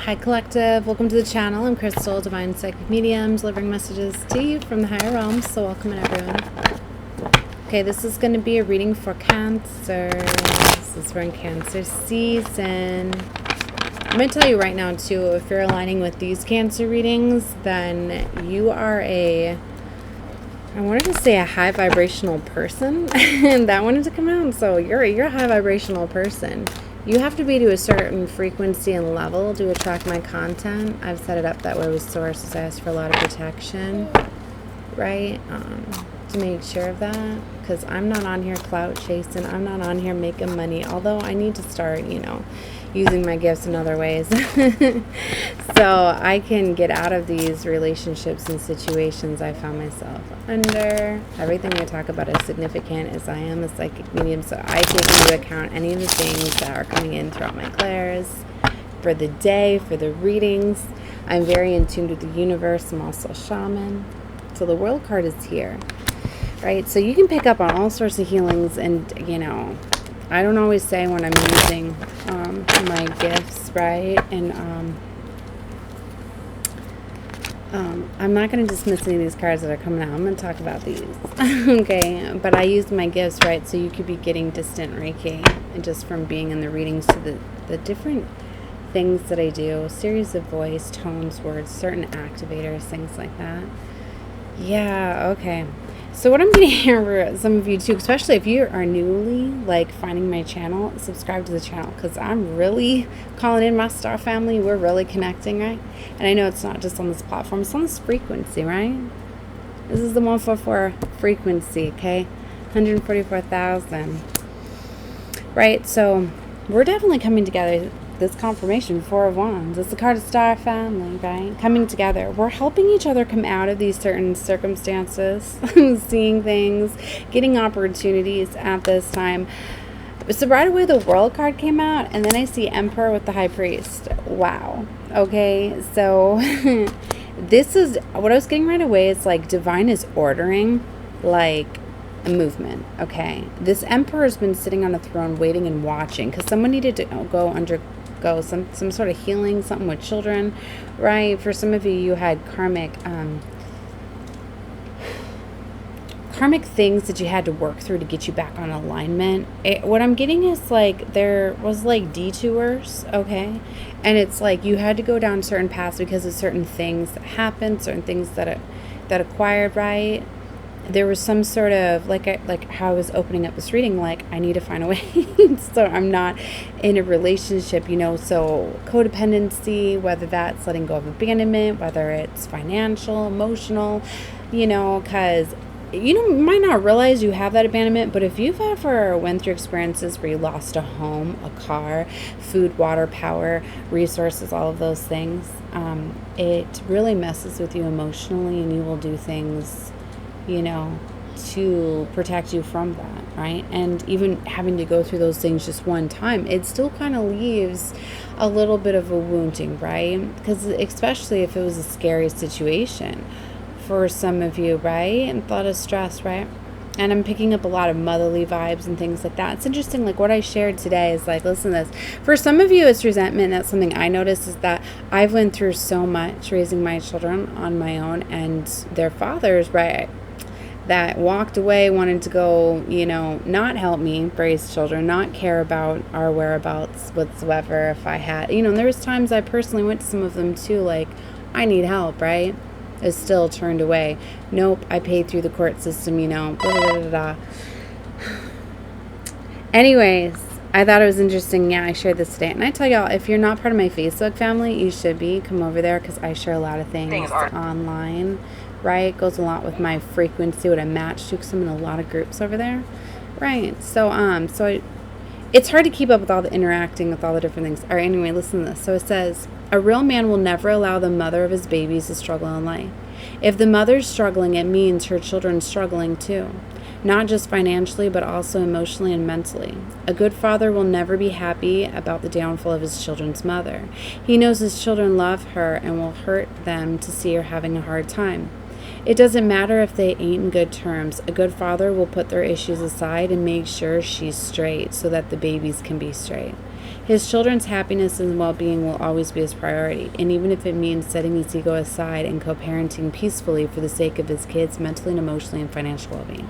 Hi Collective, welcome to the channel. I'm Crystal, Divine Psychic Medium, delivering messages to you from the higher realms, so welcome in everyone. Okay, this is going to be a reading for Cancer. This is we're in Cancer season. I'm going to tell you right now too, if you're aligning with these Cancer readings, then you are I wanted to say a high vibrational person, and that wanted to come out, so you're a high vibrational person. You have to be to a certain frequency and level to attract my content. I've set it up that way with sources. I ask for a lot of protection, right? To make sure of that, because I'm not on here clout chasing. I'm not on here making money, although I need to start, using my gifts in other ways so I can get out of these relationships and situations I found myself under. Everything I talk about is significant, as I am a psychic medium, so I take into account any of the things that are coming in throughout my clairs for the day, for the readings. I'm very in tune with the universe. I'm also a shaman, so the world card is here, right? So you can pick up on all sorts of healings, and I don't always say when I'm using my gifts, right? And I'm not going to dismiss any of these cards that are coming out. I'm going to talk about these, okay? But I use my gifts, right? So you could be getting distant Reiki, and just from being in the readings to the different things that I do, series of voice, tones, words, certain activators, things like that. Yeah, okay. So what I'm going to hear for some of you too, especially if you are newly finding my channel, subscribe to the channel, because I'm really calling in my star family. We're really connecting, right? And I know it's not just on this platform, it's on this frequency, right? This is the 144 frequency, okay? 144,000. Right? So we're definitely coming together. This confirmation, Four of Wands, it's the card of star family, right? Coming together. We're helping each other come out of these certain circumstances, seeing things, getting opportunities at this time. So right away the World card came out, and then I see Emperor with the High Priest. Wow. Okay, so this is what I was getting right away. It's like divine is ordering a movement, okay? This Emperor has been sitting on a throne waiting and watching, because someone needed to go undergo some sort of healing, something with children, right? For some of you, you had karmic things that you had to work through to get you back on alignment. What I'm getting is there was detours, okay? And it's you had to go down certain paths because of certain things that happened, certain things that acquired, right? There was some sort of how I was opening up this reading, I need to find a way so I'm not in a relationship, so codependency, whether that's letting go of abandonment, whether it's financial, emotional, because you might not realize you have that abandonment, but if you've ever went through experiences where you lost a home, a car, food, water, power, resources, all of those things, it really messes with you emotionally, and you will do things to protect you from that, right? And even having to go through those things just one time, it still kind of leaves a little bit of a wounding, right? Because especially if it was a scary situation for some of you, right? And a lot of stress, right? And I'm picking up a lot of motherly vibes and things like that. It's interesting, what I shared today is listen to this. For some of you, it's resentment. That's something I noticed, is that I've went through so much raising my children on my own, and their fathers, right, that walked away, wanted to go, not help me raise children, not care about our whereabouts whatsoever. If I had, and there was times I personally went to some of them too, I need help, right? Is still turned away. Nope, I paid through the court system, blah, blah, blah, blah. Anyways, I thought it was interesting. Yeah, I shared this today. And I tell y'all, if you're not part of my Facebook family, you should be. Come over there, because I share a lot of things online, right? It goes a lot with my frequency, what I match to, because I'm in a lot of groups over there, right? So, it's hard to keep up with all the interacting with all the different things. All right, anyway, listen to this. So it says, a real man will never allow the mother of his babies to struggle in life. If the mother's struggling, it means her children's struggling too. Not just financially, but also emotionally and mentally. A good father will never be happy about the downfall of his children's mother. He knows his children love her and will hurt them to see her having a hard time. It doesn't matter if they ain't in good terms. A good father will put their issues aside and make sure she's straight so that the babies can be straight. His children's happiness and well-being will always be his priority, and even if it means setting his ego aside and co-parenting peacefully for the sake of his kids' mentally and emotionally and financial well-being.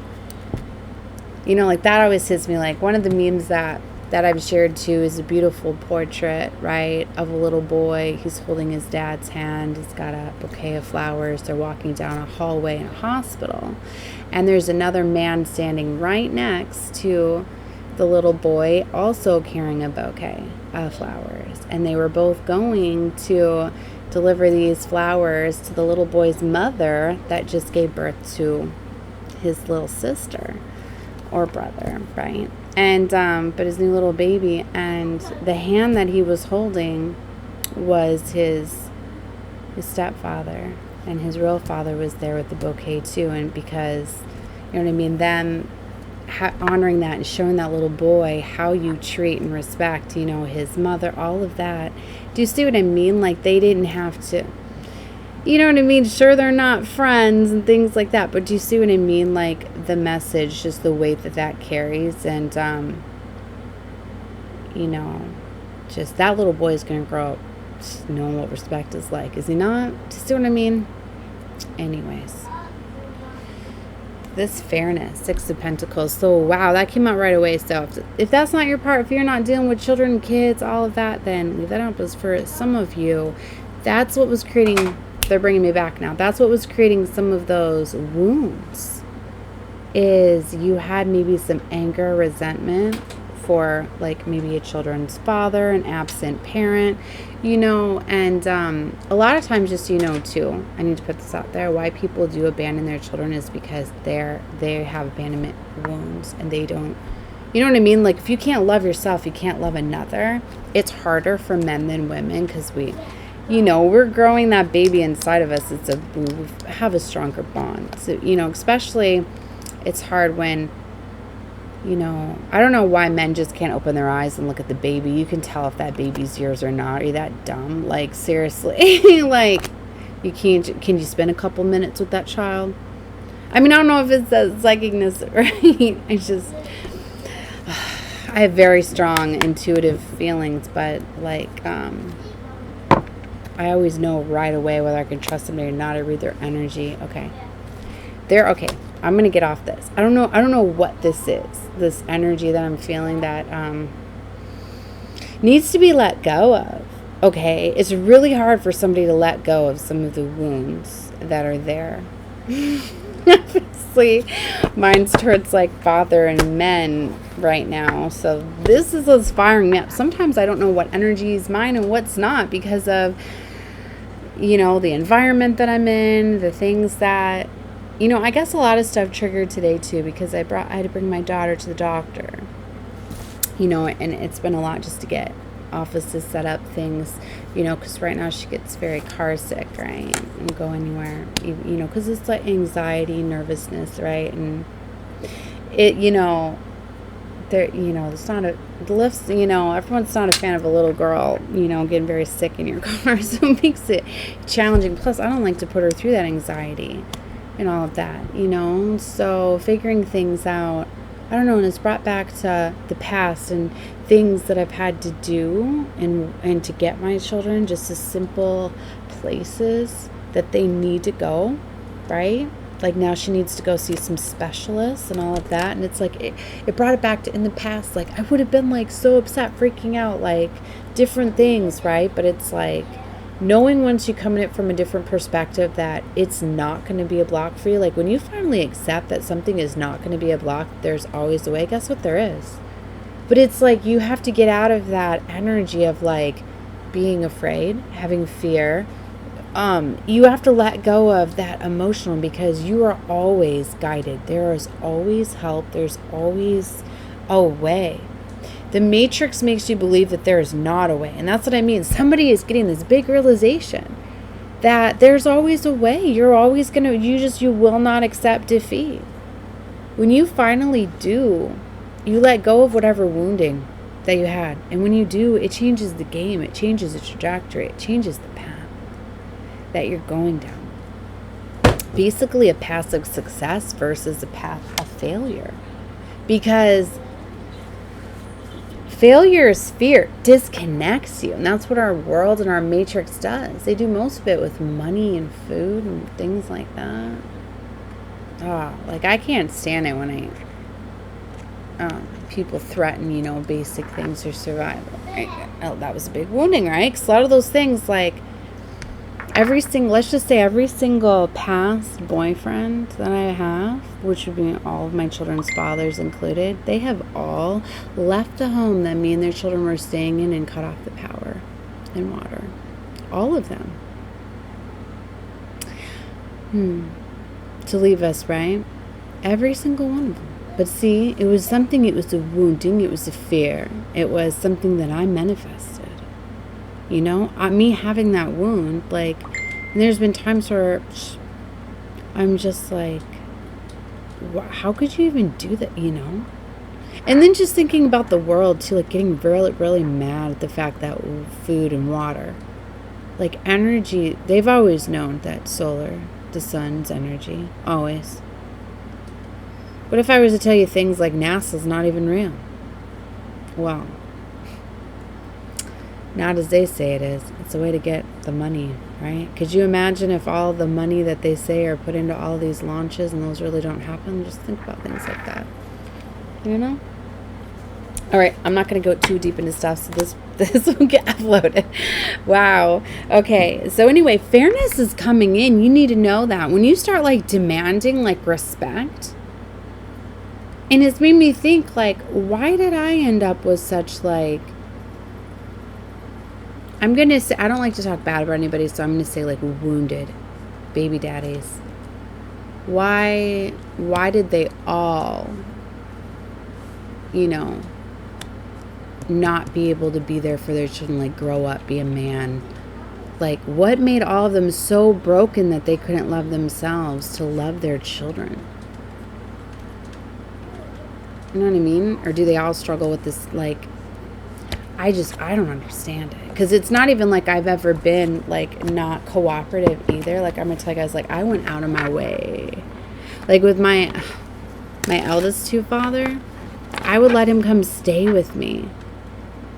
You know, like that always hits me. Like one of the memes that I've shared too is a beautiful portrait, right, of a little boy. He's holding his dad's hand. He's got a bouquet of flowers. They're walking down a hallway in a hospital, and there's another man standing right next to the little boy, also carrying a bouquet of flowers, and they were both going to deliver these flowers to the little boy's mother that just gave birth to his little sister or brother, right? And but his new little baby, and the hand that he was holding was his stepfather, and his real father was there with the bouquet too. And because, you know what I mean, them honoring that and showing that little boy how you treat and respect, you know, his mother, all of that. Do you see what I mean? Like they didn't have to, you know what I mean? Sure, they're not friends and things like that, but do you see what I mean? Like the message, just the weight that carries, and you know, just that little boy is going to grow up knowing what respect is like, is he not? Do you see what I mean? Anyways. This fairness, Six of Pentacles. So, wow, that came out right away. So, if that's not your part, if you're not dealing with children, kids, all of that, then leave that out. Because for some of you, that's what was creating, they're bringing me back now. That's what was creating some of those wounds. Is you had maybe some anger, resentment for like maybe a children's father, an absent parent, you know, and a lot of times, just, you know, too, I need to put this out there, why people do abandon their children is because they have abandonment wounds, and they don't, you know what I mean? Like if you can't love yourself, you can't love another. It's harder for men than women, because we, you know, we're growing that baby inside of us. We have a stronger bond. So, you know, especially it's hard when, you know, I don't know why men just can't open their eyes and look at the baby. You can tell if that baby's yours or not. Are you that dumb? Like, seriously. Like, you can't, can you spend a couple minutes with that child? I mean, I don't know if it's a psychicness, right? It's just, I have very strong intuitive feelings, but like, I always know right away whether I can trust somebody or not. I read their energy. Okay. Okay. I'm going to get off this. I don't know what this is. This energy that I'm feeling that needs to be let go of. Okay? It's really hard for somebody to let go of some of the wounds that are there. Obviously, mine's towards like father and men right now. So this is what's firing me up. Sometimes I don't know what energy is mine and what's not, because of, you know, the environment that I'm in, the things that, you know, I guess a lot of stuff triggered today too, because I had to bring my daughter to the doctor, you know, and it's been a lot just to get offices set up, things, you know, because right now she gets very car sick, right, and go anywhere, you know, because it's like anxiety, nervousness, right, and it, you know, there, you know, it's not the lifts, you know, everyone's not a fan of a little girl, you know, getting very sick in your car, so it makes it challenging. Plus, I don't like to put her through that anxiety and all of that, you know, so figuring things out, I don't know, and it's brought back to the past and things that I've had to do and to get my children just as simple places that they need to go, right? Like now she needs to go see some specialists and all of that, and it's like it brought it back to in the past, like I would have been like so upset, freaking out, like different things, right? But it's like knowing once you come at it from a different perspective that it's not going to be a block for you. Like when you finally accept that something is not going to be a block, there's always a way. Guess what? There is. But it's like you have to get out of that energy of like being afraid, having fear. You have to let go of that emotional, because you are always guided. There is always help. There's always a way. The Matrix makes you believe that there is not a way. And that's what I mean. Somebody is getting this big realization that there's always a way. You're always going to, you will not accept defeat. When you finally do, you let go of whatever wounding that you had. And when you do, it changes the game. It changes the trajectory. It changes the path that you're going down. Basically a path of success versus a path of failure. Because Failure is fear, disconnects you. And that's what our world and our matrix does. They do most of it with money and food and things like that. Like I can't stand it when people threaten, basic things for survival. Right? Oh, that was a big wounding, right? Because a lot of those things, like let's just say every single past boyfriend that I have, which would be all of my children's fathers included, they have all left the home that me and their children were staying in and cut off the power and water. All of them. To leave us, right? Every single one of them. But see, it was a wounding, it was a fear. It was something that I manifested. Me having that wound, like, and there's been times where I'm just like, how could you even do that, And then just thinking about the world too, like getting really, really mad at the fact that food and water, like energy, they've always known that the sun's energy, always. What if I was to tell you things like NASA's not even real? Well, not as they say it is. It's a way to get the money, right? Could you imagine if all the money that they say are put into all these launches and those really don't happen? Just think about things like that. All right, I'm not going to go too deep into stuff, so this will get uploaded. Wow. Okay, so anyway, fairness is coming in. You need to know that. When you start, like, demanding, like, respect, and it's made me think, like, why did I end up with such, like, I'm going to say, I don't like to talk bad about anybody, so I'm going to say, like, wounded baby daddies. Why did they all, not be able to be there for their children, like, grow up, be a man? Like, what made all of them so broken that they couldn't love themselves to love their children? You know what I mean? Or do they all struggle with this, like, I don't understand it. Because it's not even like I've ever been, like, not cooperative either. Like, I'm going to tell you guys, like, I went out of my way. Like, with my eldest father, I would let him come stay with me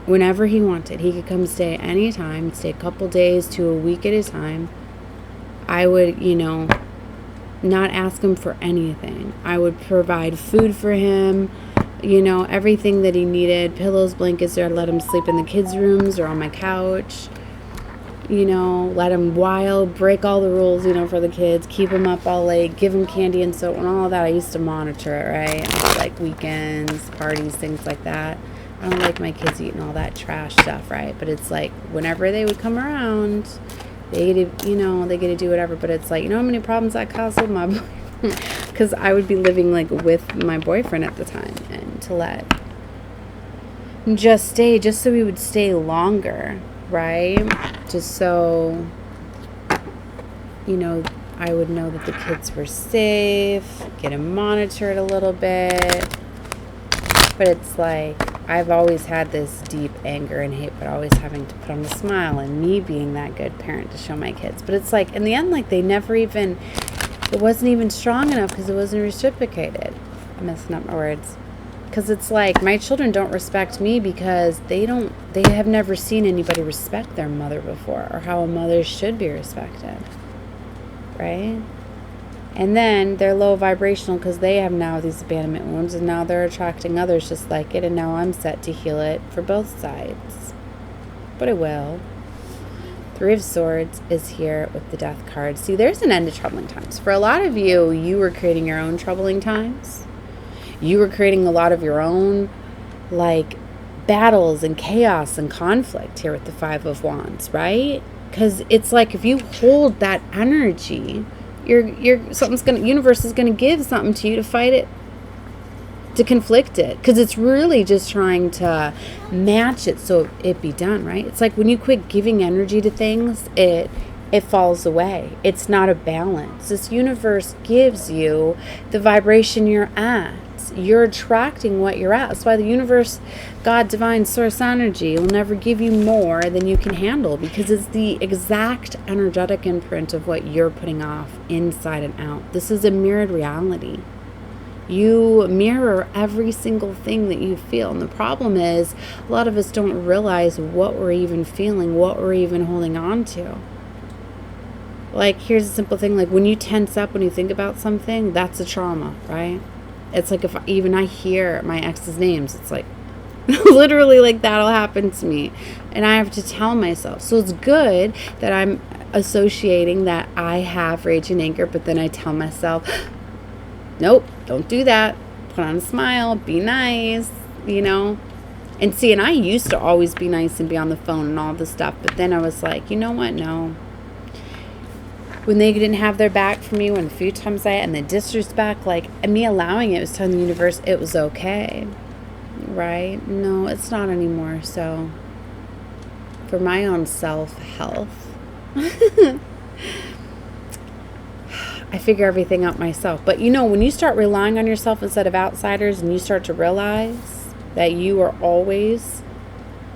whenever he wanted. He could come stay anytime, stay a couple days to a week at a time. I would, not ask him for anything. I would provide food for him, everything that he needed, pillows, blankets, or I'd let him sleep in the kids' rooms or on my couch, let him break all the rules, for the kids, keep him up all late, give him candy and soap and all of that. I used to monitor it, right? Like weekends, parties, things like that. I don't like my kids eating all that trash stuff, right? But it's like whenever they would come around, they get to, they get to do whatever. But it's like, how many problems that caused with my boyfriend? Because I would be living, like, with my boyfriend at the time, and to let him just stay, just so we would stay longer, right? Just so, I would know that the kids were safe, get him monitored a little bit. But it's like, I've always had this deep anger and hate, but always having to put on a smile, and me being that good parent to show my kids. But it's like, in the end, like, it wasn't even strong enough because it wasn't reciprocated. I'm messing up my words. Because it's like, my children don't respect me because they have never seen anybody respect their mother before, or how a mother should be respected. Right? And then they're low vibrational because they have now these abandonment wounds, and now they're attracting others just like it, and now I'm set to heal it for both sides. But it will. Three of Swords is here with the Death card. See, there's an end to troubling times. For a lot of you, you were creating your own troubling times. You were creating a lot of your own, like, battles and chaos and conflict here with the Five of Wands, right? Because it's like, if you hold that energy, universe is gonna give something to you to fight it, to conflict it, because it's really just trying to match it so it be done, right? It's like when you quit giving energy to things, it falls away. It's not a balance. This universe gives you the vibration you're at. You're attracting what you're at. That's why the universe, God, divine source energy, will never give you more than you can handle, because it's the exact energetic imprint of what you're putting off inside and out. This is a mirrored reality. You mirror every single thing that you feel. And the problem is, a lot of us don't realize what we're even feeling, what we're even holding on to. Like, here's a simple thing. Like, when you tense up when you think about something, that's a trauma, right? It's like if even I hear my ex's names, it's like, literally, like, that'll happen to me. And I have to tell myself. So it's good that I'm associating that I have rage and anger, but then I tell myself, nope, don't do that. Put on a smile, be nice, you know. And see, and I used to always be nice and be on the phone and all this stuff, but then I was like, you know what, no. When they didn't have their back for me, when a few times and the disrespect, like, and me allowing it was telling the universe it was okay, right? No, it's not anymore. So for my own self-health, I figure everything out myself. But you know, when you start relying on yourself instead of outsiders, and you start to realize that you are always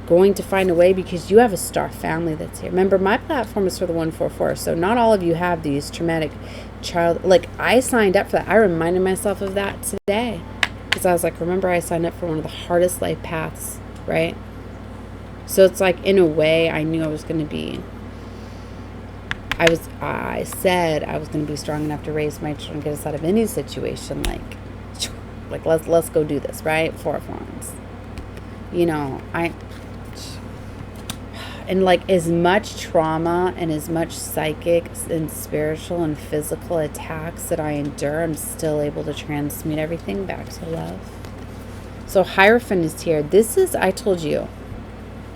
going to find a way, because you have a star family that's here. Remember, my platform is for the 144, so not all of you have these traumatic child. Like, I signed up for that. I reminded myself of that today, because I was like, remember, I signed up for one of the hardest life paths, right? So it's like, in a way, I knew I was going to be. I said I was going to be strong enough to raise my children, get us out of any situation. Like let's go do this, right? 4 of Wands. You know, and like, as much trauma and as much psychic and spiritual and physical attacks that I endure, I'm still able to transmute everything back to love. So Hierophant is here. This is, I told you,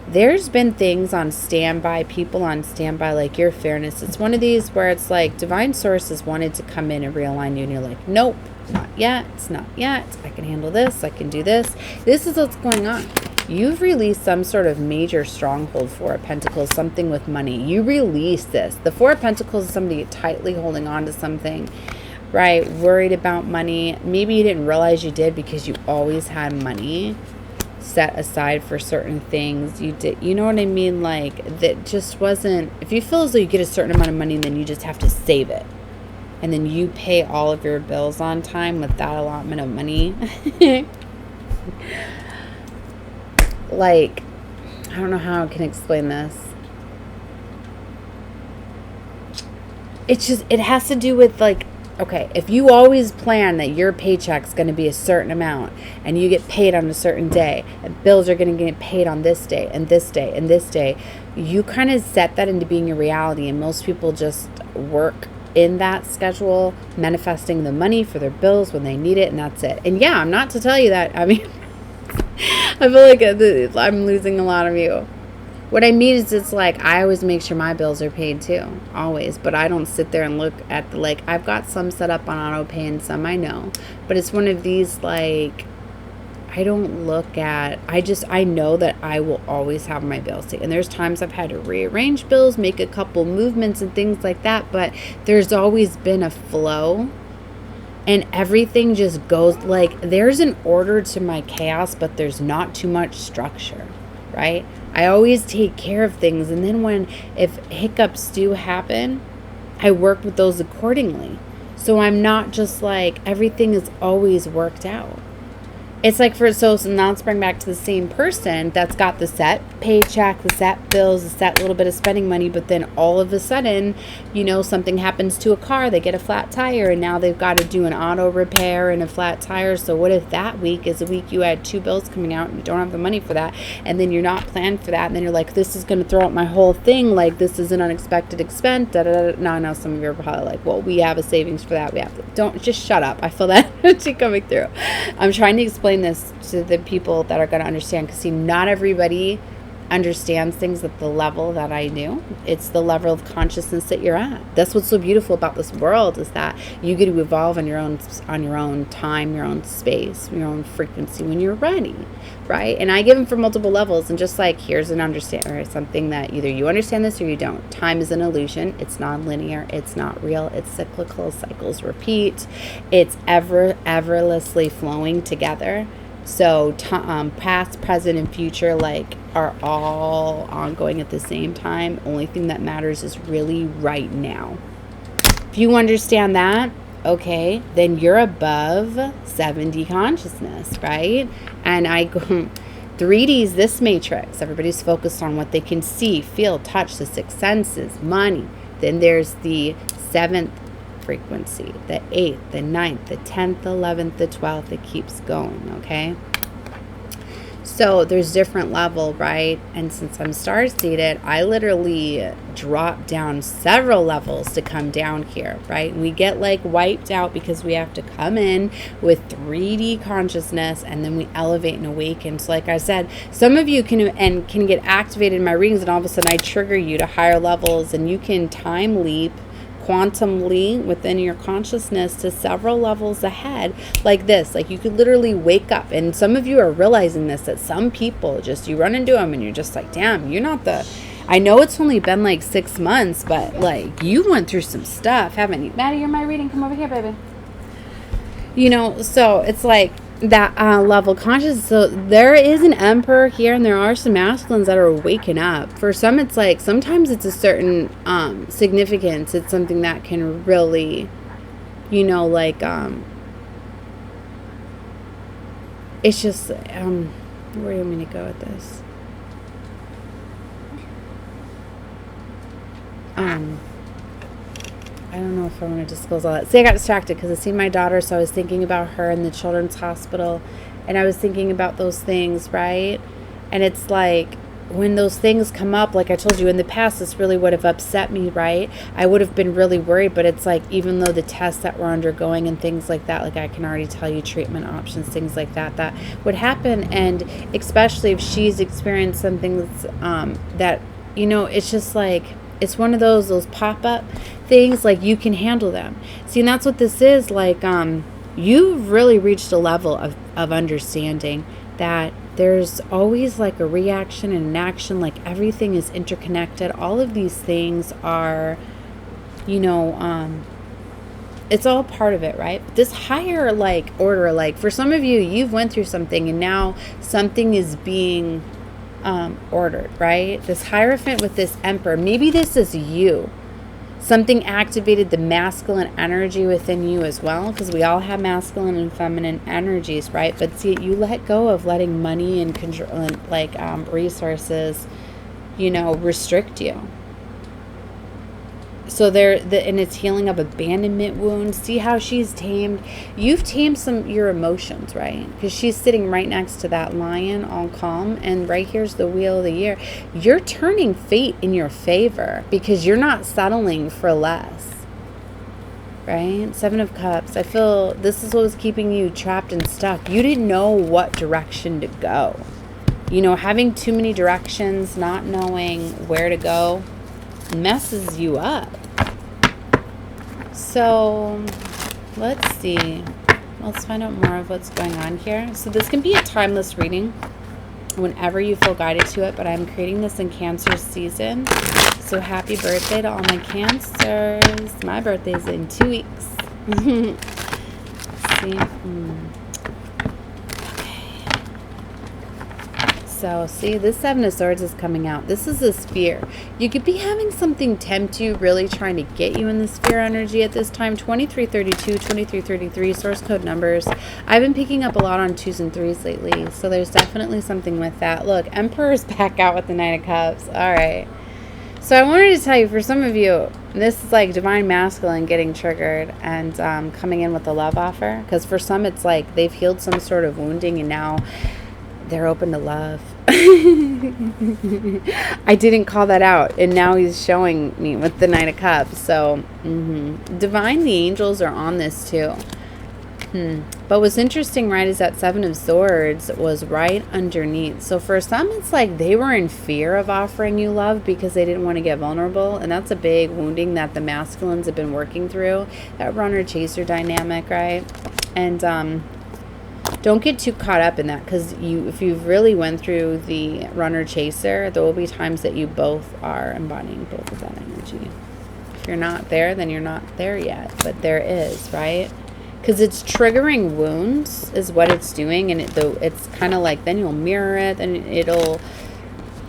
there's been things on standby, people on standby, like your fairness. It's one of these where it's like divine sources wanted to come in and realign you, and you're like, nope, not yet. It's not yet. I can handle this. I can do this. This is what's going on. You've released some sort of major stronghold. 4 of Pentacles, something with money. You release this. The 4 of Pentacles is somebody tightly holding on to something, right? Worried about money. Maybe you didn't realize you did, because you always had money set aside for certain things. You did, you know what I mean? Like, that just wasn't, if you feel as though you get a certain amount of money, then you just have to save it, and then you pay all of your bills on time with that allotment of money. Like, I don't know how I can explain this. It's just, it has to do with, like, okay, if you always plan that your paycheck's going to be a certain amount, and you get paid on a certain day, and bills are going to get paid on this day and this day and this day, you kind of set that into being a reality. And most people just work in that schedule, manifesting the money for their bills when they need it, and that's it. And yeah, I'm not to tell you that, I mean, I feel like I'm losing a lot of you. What I mean is, it's like, I always make sure my bills are paid too, always. But I don't sit there and look at the, like, I've got some set up on auto pay and some I know. But it's one of these, like, I don't look at, I know that I will always have my bills paid. And there's times I've had to rearrange bills, make a couple movements and things like that. But there's always been a flow. And everything just goes, like, there's an order to my chaos, but there's not too much structure, right? I always take care of things. And then if hiccups do happen, I work with those accordingly. So I'm not just like, everything is always worked out. It's like, so now let's bring back to the same person that's got the set paycheck, the set bills, the set little bit of spending money, but then all of a sudden, you know, something happens to a car, they get a flat tire, and now they've got to do an auto repair and a flat tire. So what if that week is a week you had 2 bills coming out and you don't have the money for that, and then you're not planned for that, and then you're like, this is going to throw out my whole thing, like, this is an unexpected expense, da-da-da. Now some of you are probably like, well, we have a savings for that, we have to, don't, just shut up. I feel that energy coming through. I'm trying to explain this to the people that are going to understand, because see, not everybody understands things at the level that I do. It's the level of consciousness that you're at. That's what's so beautiful about this world, is that you get to evolve on your own time, your own space, your own frequency when you're ready, right? And I give them for multiple levels, and just like, here's an understanding, or something that either you understand this or you don't. Time is an illusion. It's non-linear. It's not real. It's cyclical. Cycles repeat. It's everlessly flowing together. So past, present, and future, like, are all ongoing at the same time. Only thing that matters is really right now. If you understand that, okay, then you're above 7D consciousness, right? And I go 3D's this matrix. Everybody's focused on what they can see, feel, touch, the six senses, money. Then there's the 7th frequency, the 8th, the 9th, the 10th, the 11th, the 12th. It keeps going, okay? So there's different level, right? And since I'm star-seeded, I literally drop down several levels to come down here, right? And we get like wiped out because we have to come in with 3D consciousness, and then we elevate and awaken. So like I said, some of you can get activated in my readings, and all of a sudden I trigger you to higher levels, and you can time leap, quantumly within your consciousness to several levels ahead, like this. Like you could literally wake up, and some of you are realizing this, that some people just, you run into them and you're just like, damn, you're not the, I know it's only been like 6 months, but like you went through some stuff, haven't you? Maddie, you're my reading, come over here, baby. You know, so it's like that level conscious. So there is an emperor here, and there are some masculines that are waking up. For some, it's like sometimes it's a certain significance. It's something that can really, you know, like it's just where do you want me to go with this? I don't know if I want to disclose all that. See, I got distracted because I seen my daughter, so I was thinking about her in the children's hospital, and I was thinking about those things, right? And it's like, when those things come up, like I told you in the past, this really would have upset me, right? I would have been really worried, but it's like, even though the tests that we're undergoing and things like that, like I can already tell you treatment options, things like that, that would happen. And especially if she's experienced something that's, that, you know, it's just like, it's one of those pop-up things, like you can handle them. See, and that's what this is, like, you've really reached a level of understanding that there's always like a reaction and an action, like everything is interconnected. All of these things are, you know, it's all part of it, right? This higher like order, like for some of you, you've went through something and now something is being ordered, right? This Hierophant with this Emperor, maybe this is you. Something activated the masculine energy within you as well, because we all have masculine and feminine energies, right? But see, you let go of letting money and control and like resources, you know, restrict you. So and it's healing of abandonment wounds. See how she's tamed? You've tamed your emotions, right? Because she's sitting right next to that lion, all calm. And right here's the wheel of the year. You're turning fate in your favor because you're not settling for less, right? 7 of Cups. I feel this is what was keeping you trapped and stuck. You didn't know what direction to go. You know, having too many directions, not knowing where to go, messes you up. So let's see, let's find out more of what's going on here. So this can be a timeless reading whenever you feel guided to it, but I'm creating this in Cancer season. So happy birthday to all my Cancers. My birthday's in 2 weeks. Let's see. So see, this 7 of Swords is coming out. This is a sphere. You could be having something tempt you, really trying to get you in the sphere energy at this time. 2332, 2333, source code numbers. I've been picking up a lot on 2s and 3s lately, so there's definitely something with that. Look, Emperor's back out with the Knight of Cups. All right. So I wanted to tell you, for some of you, this is like divine masculine getting triggered and coming in with a love offer. Because for some, it's like they've healed some sort of wounding and now they're open to love. I didn't call that out, and now he's showing me with the Knight of Cups. So divine, the angels are on this too. But what's interesting, right, is that 7 of Swords was right underneath. So for some, it's like they were in fear of offering you love because they didn't want to get vulnerable, and that's a big wounding that the masculines have been working through, that runner chaser dynamic, right? And don't get too caught up in that, because if you've really went through the runner chaser, there will be times that you both are embodying both of that energy. If you're not there, then you're not there yet, but there is, right? Because it's triggering wounds is what it's doing, and it's kind of like, then you'll mirror it and it'll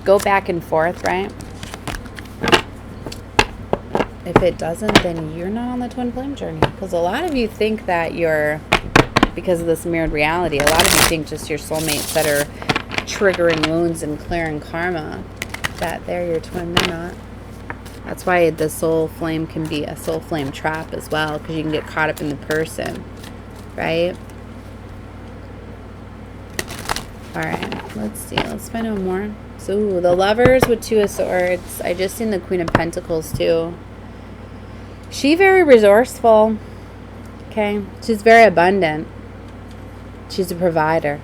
go back and forth, right? If it doesn't, then you're not on the twin flame journey. Because a lot of you think that you're, because of this mirrored reality, a lot of you think just your soulmates that are triggering wounds and clearing karma, that they're your twin. They're not. That's why the soul flame can be a soul flame trap as well, because you can get caught up in the person, right? All right, let's see. Let's find out more. So the Lovers with Two of Swords. I just seen the Queen of Pentacles too. She very resourceful. Okay, she's very abundant. She's a provider.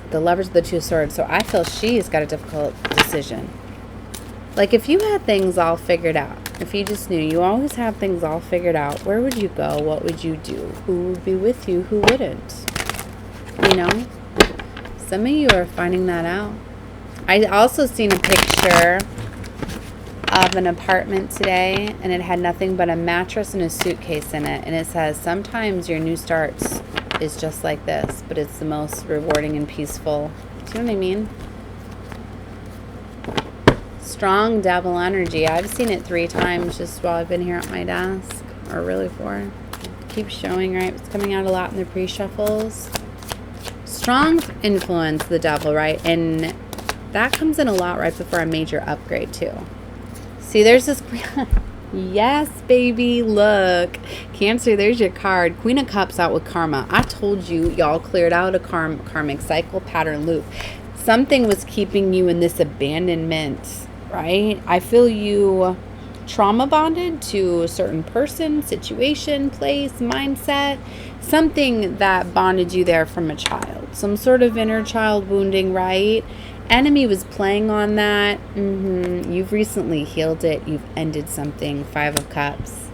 The Lovers with the Two of Swords. So I feel she's got a difficult decision. Like if you had things all figured out, if you just knew you always have things all figured out, where would you go? What would you do? Who would be with you? Who wouldn't? You know? Some of you are finding that out. I also seen a picture of an apartment today, and it had nothing but a mattress and a suitcase in it. And it says, sometimes your new starts is just like this, but it's the most rewarding and peaceful. Do you know what I mean? Strong devil energy. I've seen it 3 times just while I've been here at my desk, or really 4. It keeps showing, right? It's coming out a lot in the pre-shuffles. Strong influence, the devil, right? And that comes in a lot right before a major upgrade too. See, there's this yes, baby, look. Cancer, there's your card. Queen of Cups out with karma. I told you, y'all cleared out a karmic cycle, pattern, loop. Something was keeping you in this abandonment, right? I feel you trauma bonded to a certain person, situation, place, mindset. Something that bonded you there from a child. Some sort of inner child wounding, right? Enemy was playing on that. You've recently healed it. You've ended something. 5 of Cups.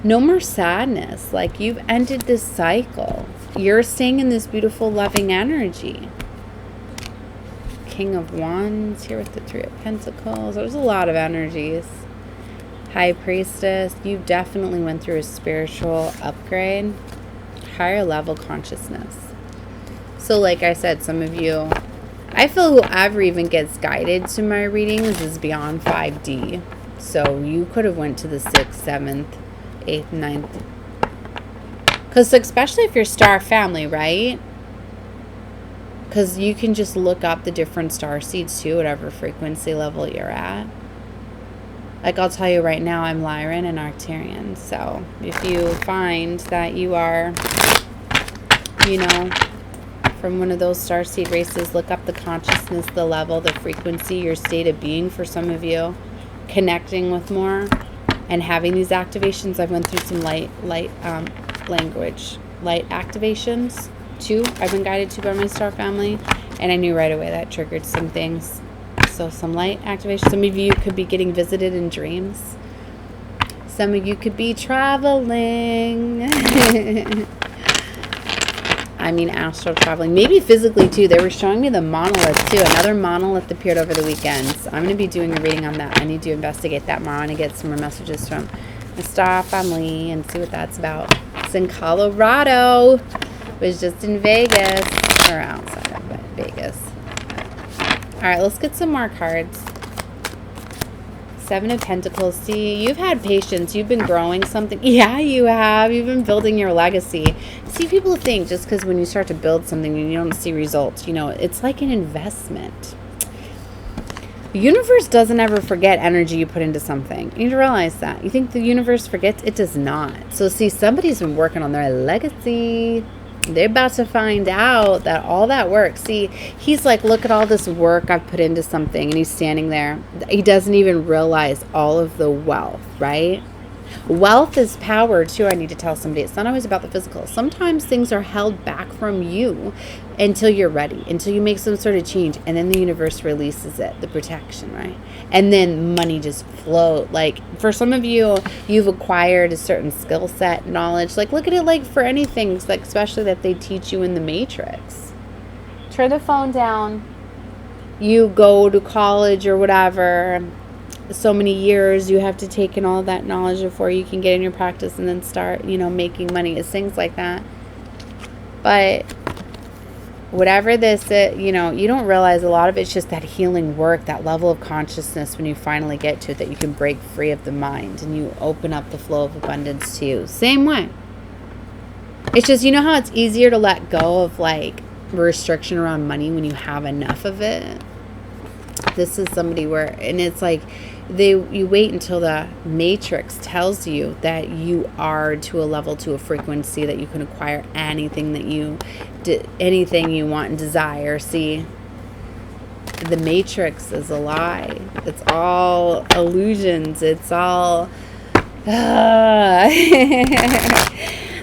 No more sadness. Like, you've ended this cycle. You're staying in this beautiful, loving energy. King of Wands here with the 3 of Pentacles. There's a lot of energies. High Priestess. You definitely went through a spiritual upgrade. Higher level consciousness. So like I said, some of you, I feel whoever even gets guided to my readings is beyond 5D. So you could have went to the 6th, 7th, 8th, 9th. Because especially if you're star family, right? Because you can just look up the different star seeds too, whatever frequency level you're at. Like I'll tell you right now, I'm Lyran and Arcturian. So if you find that you are, you know, from one of those starseed races, look up the consciousness, the level, the frequency, your state of being for some of you, connecting with more and having these activations. I've went through some light activations too. I've been guided to by my star family, and I knew right away that triggered some things. So some light activation. Some of you could be getting visited in dreams. Some of you could be traveling. I mean astral traveling. Maybe physically too. They were showing me the monolith too. Another monolith appeared over the weekend. So I'm going to be doing a reading on that. I need to investigate that more. I want to get some more messages from the star family and see what that's about. It's in Colorado. It was just in Vegas. Or outside of Vegas. Alright, let's get some more cards. 7 of Pentacles. See, you've had patience. You've been growing something. Yeah, you have. You've been building your legacy. See, people think just because when you start to build something and you don't see results, you know, it's like an investment. The universe doesn't ever forget energy you put into something. You need to realize that. You think the universe forgets? It does not. So, see, somebody's been working on their legacy. They're about to find out that all that work. See, he's like, look at all this work I've put into something. And he's standing there. He doesn't even realize all of the wealth, right? Wealth is power, too, I need to tell somebody. It's not always about the physical. Sometimes things are held back from you until you're ready, until you make some sort of change. And then the universe releases it, the protection, right? And then money just flows. Like, for some of you, you've acquired a certain skill set, knowledge. Like, look at it like for anything, like especially that they teach you in the Matrix. Turn the phone down. You go to college or whatever. So many years you have to take in all that knowledge before you can get in your practice and then start, you know, making money. It's things like that. But whatever this is, you know, you don't realize a lot of it's just that healing work, that level of consciousness when you finally get to it, that you can break free of the mind and you open up the flow of abundance to you. Same way. It's just, you know how it's easier to let go of like restriction around money when you have enough of it? This is somebody where, and it's like, you wait until the matrix tells you that you are to a level, to a frequency that you can acquire anything that anything you want and desire. See, the matrix is a lie. It's all illusions. It's all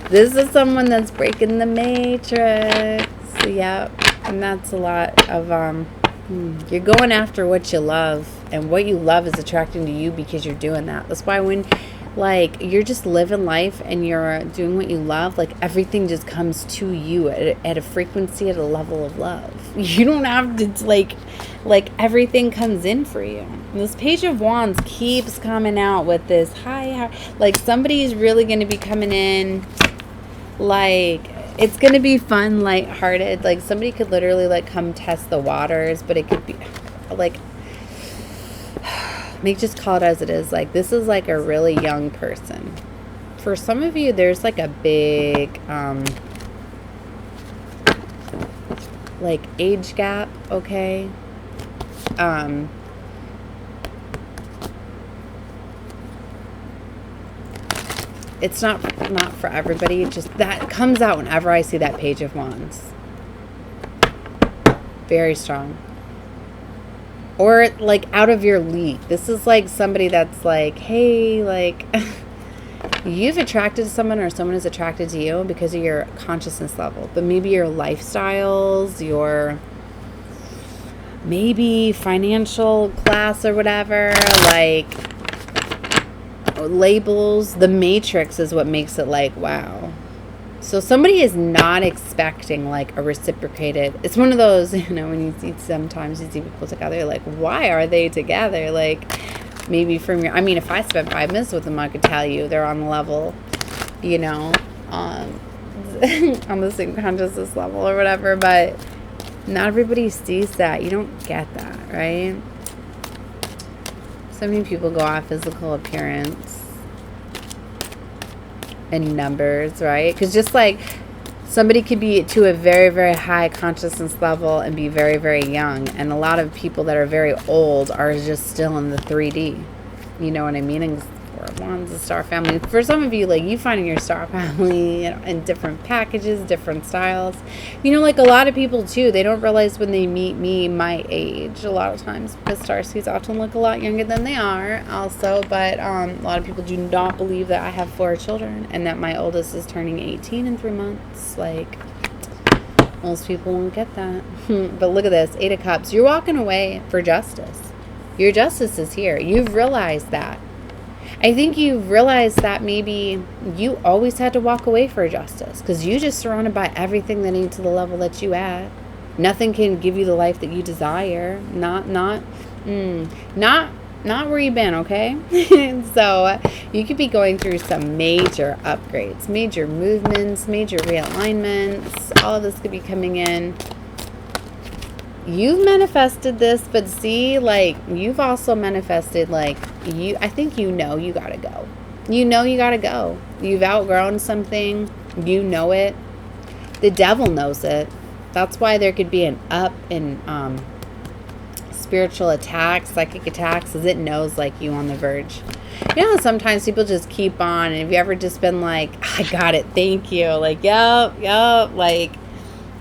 this is someone that's breaking the matrix. Yep. And that's a lot of you're going after what you love, and what you love is attracting to you because you're doing that. That's why when like you're just living life and you're doing what you love, like everything just comes to you at a frequency, at a level of love. You don't have to like everything comes in for you. And this Page of Wands keeps coming out with this high, like somebody's really going to be coming in, like it's going to be fun, lighthearted. Like somebody could literally like come test the waters, but it could be like, just call it as it is. Like this is like a really young person. For some of you, there's like a big like age gap, okay? It's not for everybody. It's just that comes out whenever I see that Page of Wands. Very strong. Or like out of your league. This is like somebody that's like, hey, like you've attracted someone or someone is attracted to you because of your consciousness level. But maybe your lifestyles, your maybe financial class or whatever, like labels, the matrix is what makes it like, wow. So somebody is not expecting like a reciprocated, it's one of those, you know, when you see, sometimes you see people together, like, why are they together? Like maybe from your, I mean, if I spent 5 minutes with them, I could tell you they're on the level, you know, on the same consciousness level or whatever, but not everybody sees that. You don't get that, right? So many people go off physical appearance and numbers, right? Because just like somebody could be to a very, very high consciousness level and be very, very young. And a lot of people that are very old are just still in the 3D. You know what I mean? And Four of Wands, the star family. For some of you, like you finding your star family, you know, in different packages, different styles. You know, like a lot of people too, they don't realize when they meet me my age a lot of times, because starseeds often look a lot younger than they are also. But a lot of people do not believe that I have 4 children and that my oldest is turning 18 in 3 months. Like most people won't get that. But look at this, 8 of Cups. You're walking away for justice. Your justice is here. You've realized that. I think you realize that maybe you always had to walk away for justice because you just surrounded by everything that ain't to the level that you at. Nothing can give you the life that you desire. Not where you've been, okay? So you could be going through some major upgrades, major movements, major realignments. All of this could be coming in. You've manifested this, but see, like, you've also manifested, like, I think you know you gotta go. You know you gotta go. You've outgrown something. You know it. The devil knows it. That's why there could be an up in spiritual attacks, psychic attacks, as it knows, like, you on the verge. You know, sometimes people just keep on, and have you ever just been like, I got it, thank you. Like, yup, like,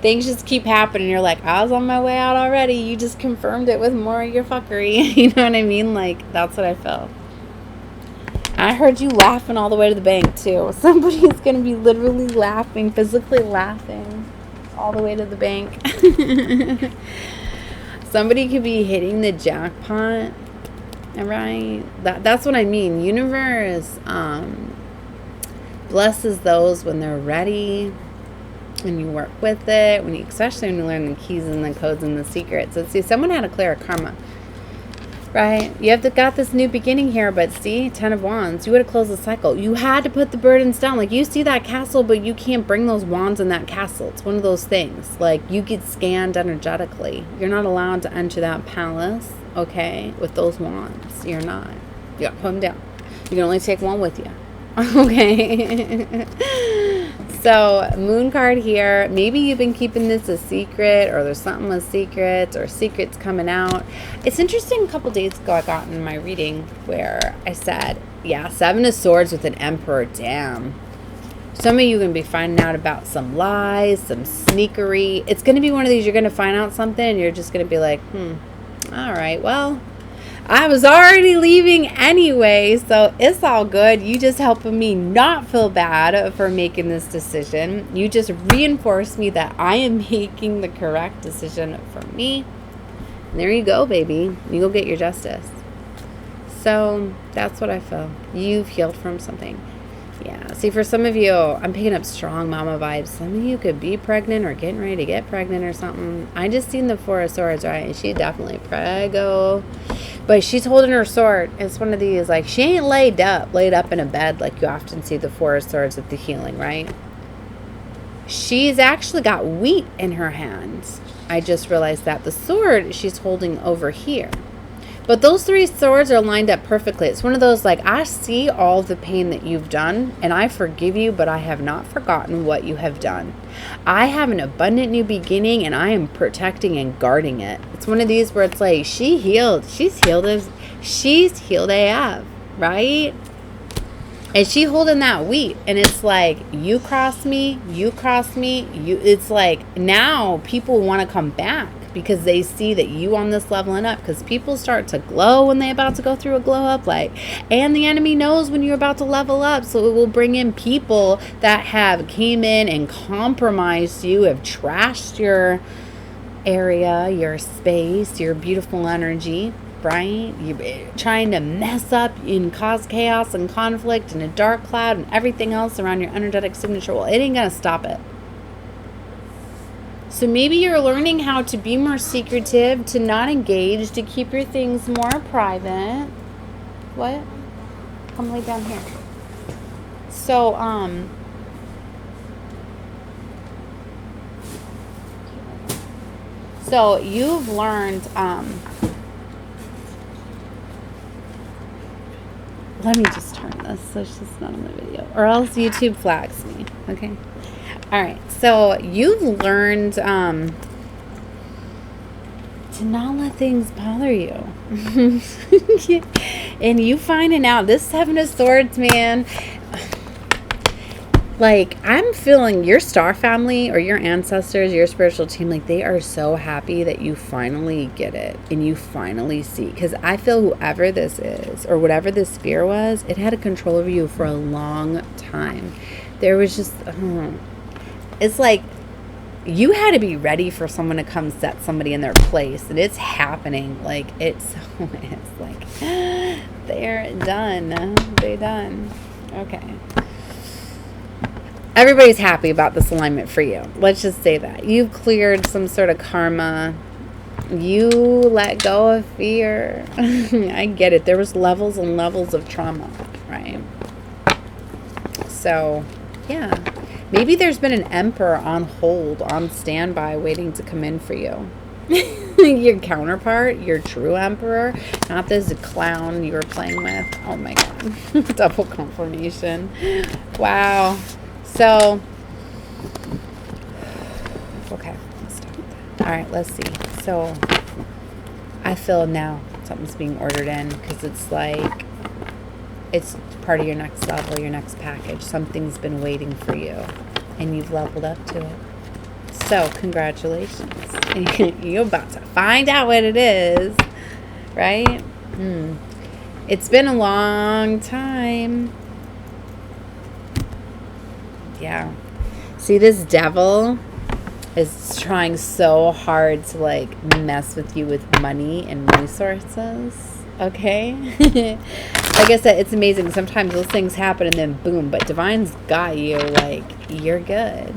things just keep happening. You're like, I was on my way out already. You just confirmed it with more of your fuckery. You know what I mean? Like, that's what I felt. I heard you laughing all the way to the bank, too. Somebody's going to be literally laughing, physically laughing all the way to the bank. Somebody could be hitting the jackpot. All right? That's what I mean. Universe blesses those when they're ready. When you work with it, especially when you learn the keys and the codes and the secrets. Let's see, someone had a clear karma. right? You have got this new beginning here, but see, 10 of Wands, you would have closed the cycle. You had to put the burdens down. Like, you see that castle, but you can't bring those wands in that castle. It's one of those things. Like, you get scanned energetically. You're not allowed to enter that palace, okay, with those wands. You're not. You got to put them down. You can only take one with you. Okay. So, moon card here. Maybe you've been keeping this a secret, or there's something with secrets, or secrets coming out. It's interesting, a couple days ago I got in my reading where I said, yeah, 7 of Swords with an Emperor. Damn. Some of you are going to be finding out about some lies, some sneakery. It's going to be one of these, you're going to find out something and you're just going to be like, all right, well, I was already leaving anyway, so it's all good. You just helping me not feel bad for making this decision. You just reinforce me that I am making the correct decision for me. And there you go, baby. You go get your justice. So that's what I feel. You've healed from something. Yeah. See, for some of you, I'm picking up strong mama vibes. Some of you could be pregnant or getting ready to get pregnant or something. I just seen the 4 of Swords, right? And she definitely preggo. But she's holding her sword. It's one of these, like, she ain't laid up in a bed like you often see the 4 of Swords at the healing, right? She's actually got wheat in her hands. I just realized that. The sword she's holding over here. But those 3 swords are lined up perfectly. It's one of those, like, I see all the pain that you've done, and I forgive you, but I have not forgotten what you have done. I have an abundant new beginning, and I am protecting and guarding it. It's one of these where it's like, she healed. She's healed AF, right? And she holding that wheat, and it's like, you cross me, it's like, now people want to come back because they see that you on this leveling up, because people start to glow when they about to go through a glow up light, and the enemy knows when you're about to level up, so it will bring in people that have came in and compromised you, have trashed your area, your space, your beautiful energy, right? You're trying to mess up and cause chaos and conflict and a dark cloud and everything else around your energetic signature. Well, it ain't gonna stop it. So maybe you're learning how to be more secretive, to not engage, to keep your things more private. What? Come lay down here. So, so you've learned, let me just turn this so it's just not on the video, or else YouTube flags me, okay? All right, so you've learned to not let things bother you. And you finding out this 7 of Swords, man, like, I'm feeling your star family or your ancestors, your spiritual team, like, they are so happy that you finally get it and you finally see. Because I feel whoever this is or whatever this fear was, it had a control over you for a long time. There was just, it's like you had to be ready for someone to come set somebody in their place, and it's happening. Like, it's like they're done. They're done. Okay. Everybody's happy about this alignment for you. Let's just say that. You've cleared some sort of karma. You let go of fear. I get it. There was levels and levels of trauma, right? So, yeah. Maybe there's been an emperor on hold, on standby, waiting to come in for you. Your counterpart, your true emperor, not this clown you were playing with. Oh my God. Double confirmation. Wow. So, okay. Let's stop with that. All right, let's see. So, I feel now something's being ordered in, because it's like, it's part of your next level, your next package. Something's been waiting for you, and you've leveled up to it. So, congratulations. You're about to find out what it is, right? It's been a long time. Yeah. See, this devil is trying so hard to, like, mess with you with money and resources. Okay? Like I said, it's amazing. Sometimes those things happen and then boom, but Divine's got you. Like, you're good.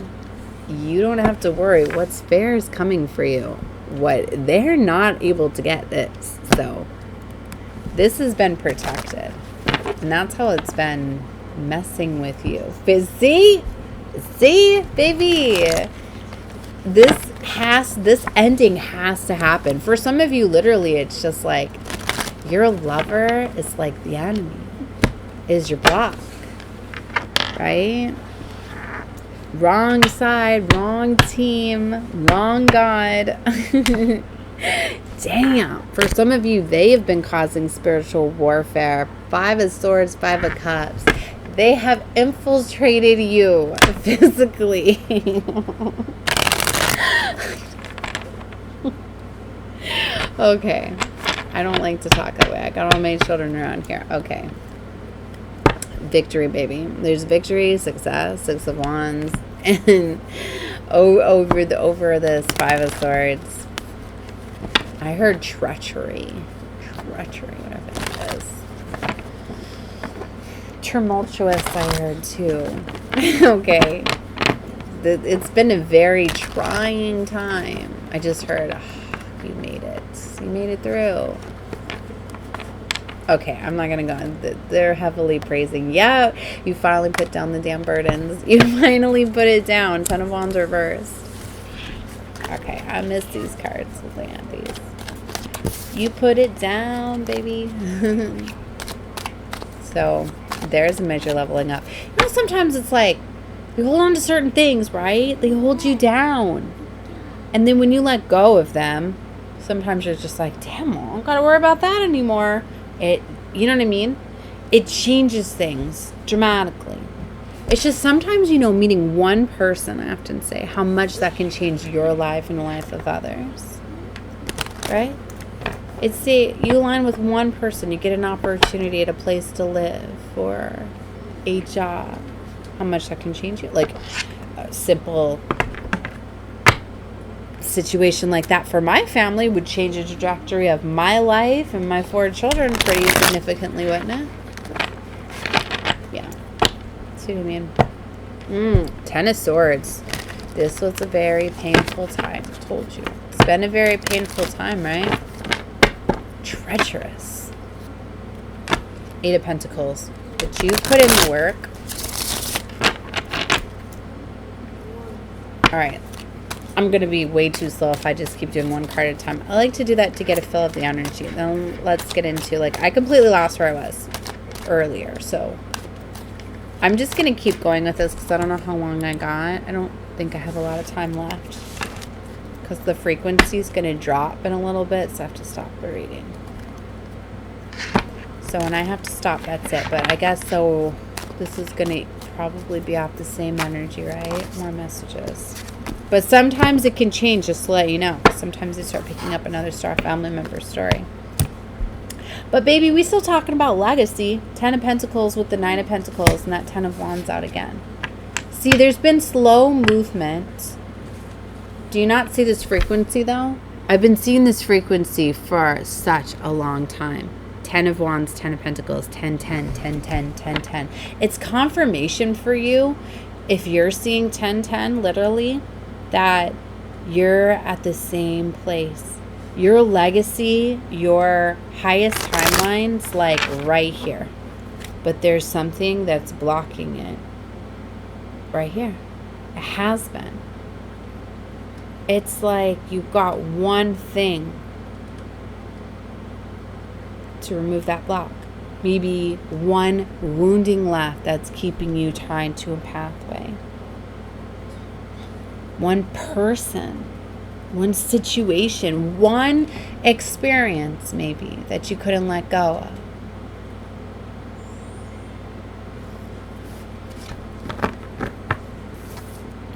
You don't have to worry. What's fair is coming for you. What they're not able to get this. So This has been protected. And that's how it's been messing with you. See, baby. This ending has to happen. For some of you, literally, it's just like your lover is like the enemy, is your block, right? Wrong side, wrong team, wrong God. Damn. For some of you, they have been causing spiritual warfare. 5 of Swords, 5 of Cups. They have infiltrated you physically. Okay. I don't like to talk that way. I got all my children around here. Okay. Victory, baby. There's victory, success, 6 of Wands, and over this 5 of Swords. I heard treachery. Treachery, whatever that is. Tumultuous, I heard too. Okay. It's been a very trying time. I just heard, oh, you made it. You made it through. Okay, I'm not going to go on. They're heavily praising. Yeah, you finally put down the damn burdens. You finally put it down. 10 of Wands reversed. Okay, I missed these cards. Looking at these. You put it down, baby. So, there's a major leveling up. You know, sometimes it's like, you hold on to certain things, right? They hold you down. And then when you let go of them, sometimes you're just like, damn, I don't got to worry about that anymore. You know what I mean? It changes things dramatically. It's just sometimes, meeting one person, I often say, how much that can change your life and the life of others. Right? You align with one person, you get an opportunity at a place to live or a job. How much that can change you. Like a simple situation like that for my family would change the trajectory of my life and my 4 children pretty significantly, wouldn't it? Yeah. See what I mean? 10 of Swords. This was a very painful time. I told you. It's been a very painful time, right? Treacherous. 8 of Pentacles. But you put in the work. Alright. I'm going to be way too slow if I just keep doing one card at a time. I like to do that to get a feel of the energy. Then let's get into, I completely lost where I was earlier. So I'm just going to keep going with this because I don't know how long I got. I don't think I have a lot of time left because the frequency is going to drop in a little bit, so I have to stop the reading. So when I have to stop, that's it. But I guess so this is going to probably be off the same energy, right? More messages. But sometimes it can change, just to let you know. Sometimes you start picking up another star family member story. But baby, we still talking about legacy. 10 of Pentacles with the 9 of Pentacles and that 10 of Wands out again. See, there's been slow movement. Do you not see this frequency though? I've been seeing this frequency for such a long time. 10 of Wands, 10 of Pentacles, 10, 10, 10, 10, 10, 10. It's confirmation for you, if you're seeing 10, 10, literally, that you're at the same place. Your legacy, your highest timeline's like right here. But there's something that's blocking it. Right here. It has been. It's like you've got one thing to remove that block. Maybe one wounding left that's keeping you tied to a pathway. One person, one situation, one experience maybe that you couldn't let go of.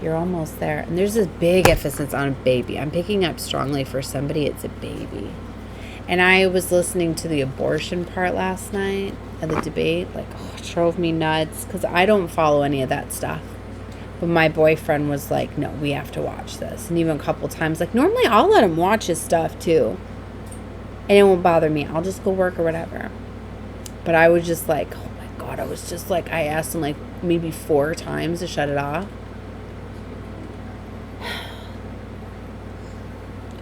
You're almost there. And there's this big emphasis on baby. I'm picking up strongly for somebody, it's a baby. And I was listening to the abortion part last night of the debate. It drove me nuts because I don't follow any of that stuff. But my boyfriend was like, no, we have to watch this. And even a couple times, normally I'll let him watch his stuff too. And it won't bother me. I'll just go work or whatever. But I was just like, oh my God. I was just like, I asked him maybe 4 times to shut it off.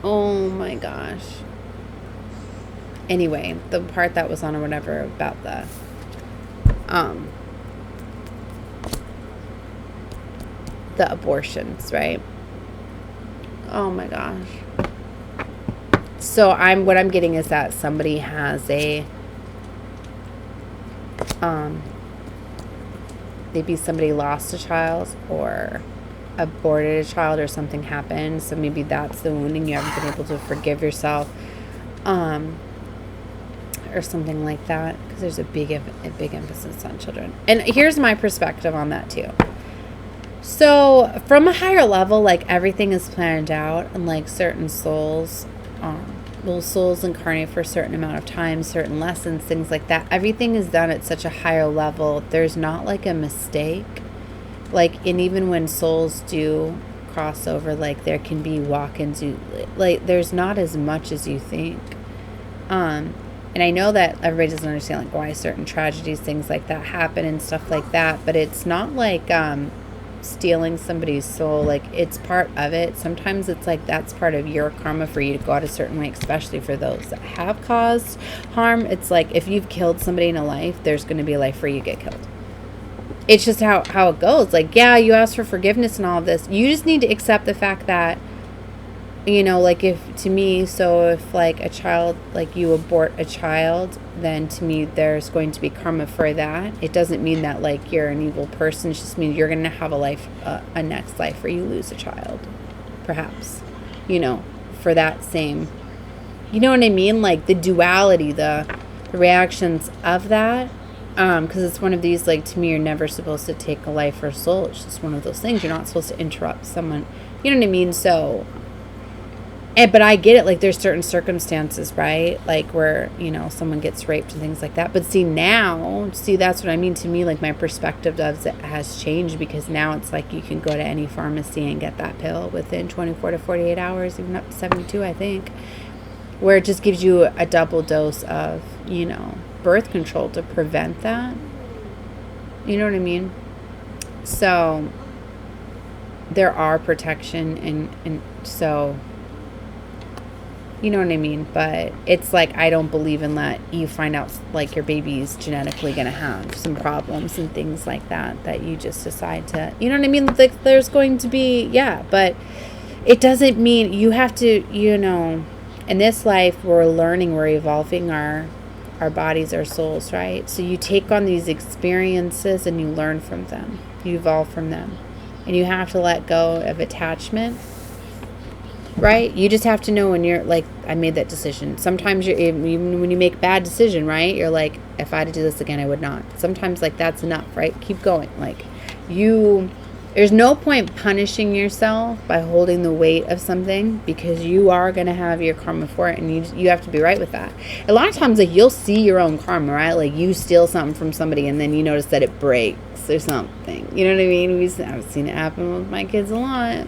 Oh my gosh. anyway, the part that was on or whatever about the abortions, right? Oh my gosh. So what I'm getting is that somebody has maybe somebody lost a child or aborted a child or something happened. So maybe that's the wounding. You haven't been able to forgive yourself, or something like that. Because there's a big emphasis on children. And here's my perspective on that too. So from a higher level, like everything is planned out, and like certain souls, souls incarnate for a certain amount of time, certain lessons, things like that. Everything is done at such a higher level. There's not like a mistake. Like, and even when souls do cross over, like there can be walk-ins, like there's not as much as you think. And I know that everybody doesn't understand like why certain tragedies, things like that happen and stuff like that, but it's not like stealing somebody's soul. Like, it's part of it. Sometimes it's like that's part of your karma for you to go out a certain way, especially for those that have caused harm. It's like if you've killed somebody in a life, there's going to be a life where you get killed. It's just how it goes. Like, yeah, you ask for forgiveness and all of this. You just need to accept the fact that, you know, like if like a child, like you abort a child, then to me there's going to be karma for that. It doesn't mean that like you're an evil person. It just means you're going to have a life, a next life where you lose a child, perhaps, you know, for that same, you know what I mean? Like the duality, the reactions of that. Because it's one of these, like, to me, you're never supposed to take a life or soul. It's just one of those things. You're not supposed to interrupt someone. You know what I mean? So, but I get it. Like, there's certain circumstances, right? Like, where, you know, someone gets raped and things like that. But see, that's what I mean. To me, like, my perspective of it has changed, because now it's like you can go to any pharmacy and get that pill within 24 to 48 hours, even up to 72, I think, where it just gives you a double dose of, you know, birth control to prevent that. You know what I mean? So there are protection, and so, you know what I mean? But it's like, I don't believe in that you find out like your baby's genetically going to have some problems and things like that you just decide to, you know what I mean? Like there's going to be, yeah, but it doesn't mean you have to, you know, in this life we're learning, we're evolving our bodies, our souls, right? So you take on these experiences and you learn from them, you evolve from them, and you have to let go of attachment, right? You just have to know when you're like, I made that decision. Sometimes even when you make a bad decision, right? You're like, if I had to do this again, I would not. Sometimes like that's enough, right? Keep going. Like there's no point punishing yourself by holding the weight of something, because you are going to have your karma for it, and you have to be right with that. A lot of times, like, you'll see your own karma, right? Like, you steal something from somebody, and then you notice that it breaks or something. You know what I mean? I've seen it happen with my kids a lot.